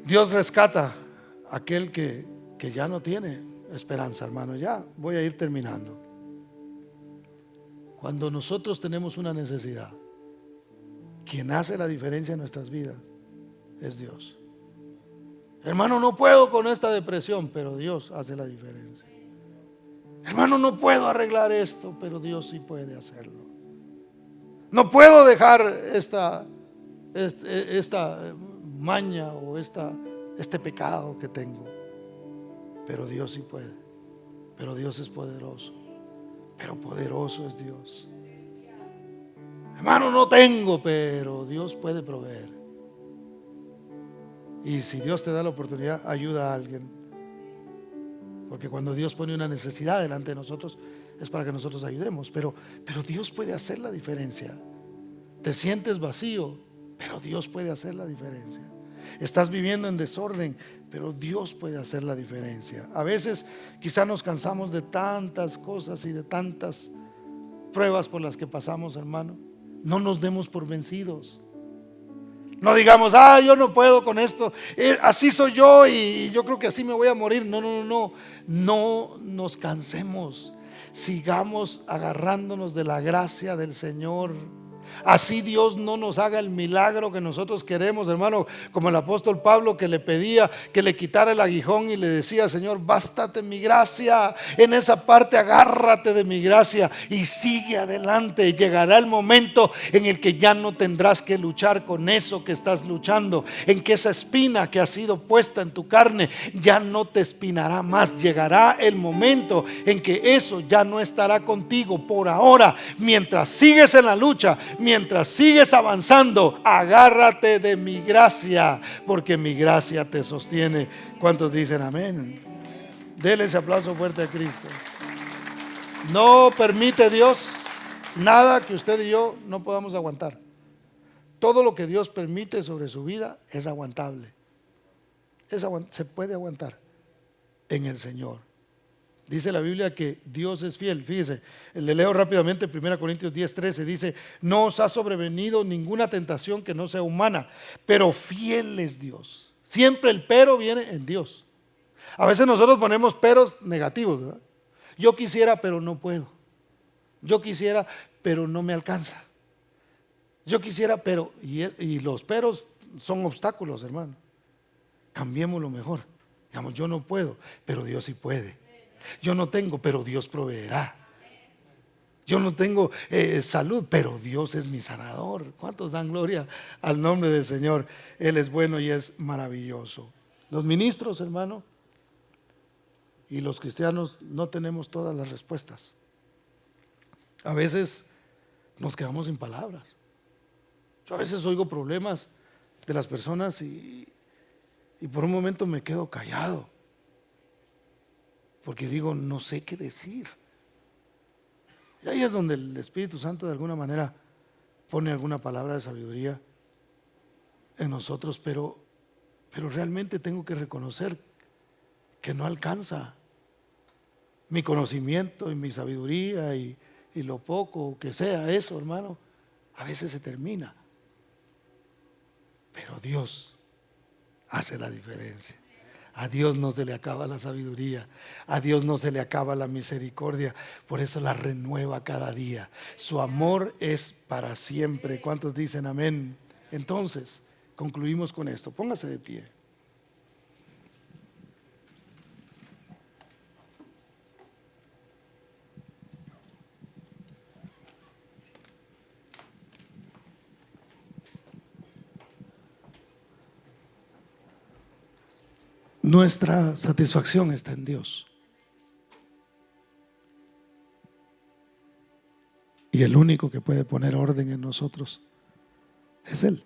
Dios rescata a aquel que ya no tiene esperanza, hermano. Ya voy a ir terminando. Cuando nosotros tenemos una necesidad, quien hace la diferencia en nuestras vidas es Dios. Hermano, no puedo con esta depresión, pero Dios hace la diferencia. Hermano, no puedo arreglar esto, pero Dios sí puede hacerlo. No puedo dejar esta maña o este pecado que tengo, pero Dios sí puede. Pero Dios es poderoso, pero poderoso es Dios. Hermano, no tengo, pero Dios puede proveer. Y si Dios te da la oportunidad, ayuda a alguien. Porque cuando Dios pone una necesidad delante de nosotros, es para que nosotros ayudemos. Pero Dios puede hacer la diferencia. Te sientes vacío, pero Dios puede hacer la diferencia. Estás viviendo en desorden, pero Dios puede hacer la diferencia. A veces quizá nos cansamos de tantas cosas y de tantas pruebas por las que pasamos, hermano. No nos demos por vencidos. No digamos: yo no puedo con esto, así soy yo y yo creo que así me voy a morir. No nos cansemos. Sigamos agarrándonos de la gracia del Señor. Así Dios no nos haga el milagro que nosotros queremos, hermano, como el apóstol Pablo, que le pedía que le quitara el aguijón y le decía: Señor, bástate mi gracia. En esa parte agárrate de mi gracia y sigue adelante. Llegará el momento en el que ya no tendrás que luchar con eso que estás luchando, en que esa espina que ha sido puesta en tu carne ya no te espinará más. Llegará el momento en que eso ya no estará contigo. Por ahora, mientras sigues en la lucha, mientras sigues avanzando, agárrate de mi gracia, porque mi gracia te sostiene. ¿Cuántos dicen amén? Dele ese aplauso fuerte a Cristo. No permite Dios nada que usted y yo no podamos aguantar. Todo lo que Dios permite sobre su vida es aguantable. Se puede aguantar en el Señor. Dice la Biblia que Dios es fiel. Fíjese, le leo rápidamente 1 Corintios 10:13. Dice: no os ha sobrevenido ninguna tentación que no sea humana, pero fiel es Dios. Siempre el pero viene en Dios. A veces nosotros ponemos peros negativos, ¿verdad? Yo quisiera, pero no puedo. Yo quisiera, pero no me alcanza. Yo quisiera, pero... Y los peros son obstáculos, hermano. Cambiémoslo mejor. Digamos, yo no puedo, pero Dios sí puede. Yo no tengo, pero Dios proveerá. Yo no tengo salud, pero Dios es mi sanador. ¿Cuántos dan gloria al nombre del Señor? Él es bueno y es maravilloso. Los ministros, hermano, y los cristianos no tenemos todas las respuestas. A veces nos quedamos sin palabras. Yo a veces oigo problemas de las personas y por un momento me quedo callado, porque digo, no sé qué decir. Y ahí es donde el Espíritu Santo de alguna manera pone alguna palabra de sabiduría en nosotros, pero realmente tengo que reconocer que no alcanza mi conocimiento y mi sabiduría y lo poco que sea eso, hermano. A veces se termina, pero Dios hace la diferencia. A Dios no se le acaba la sabiduría, a Dios no se le acaba la misericordia, por eso la renueva cada día. Su amor es para siempre. ¿Cuántos dicen amén? Entonces, concluimos con esto. Póngase de pie. Nuestra satisfacción está en Dios. Y el único que puede poner orden en nosotros es Él.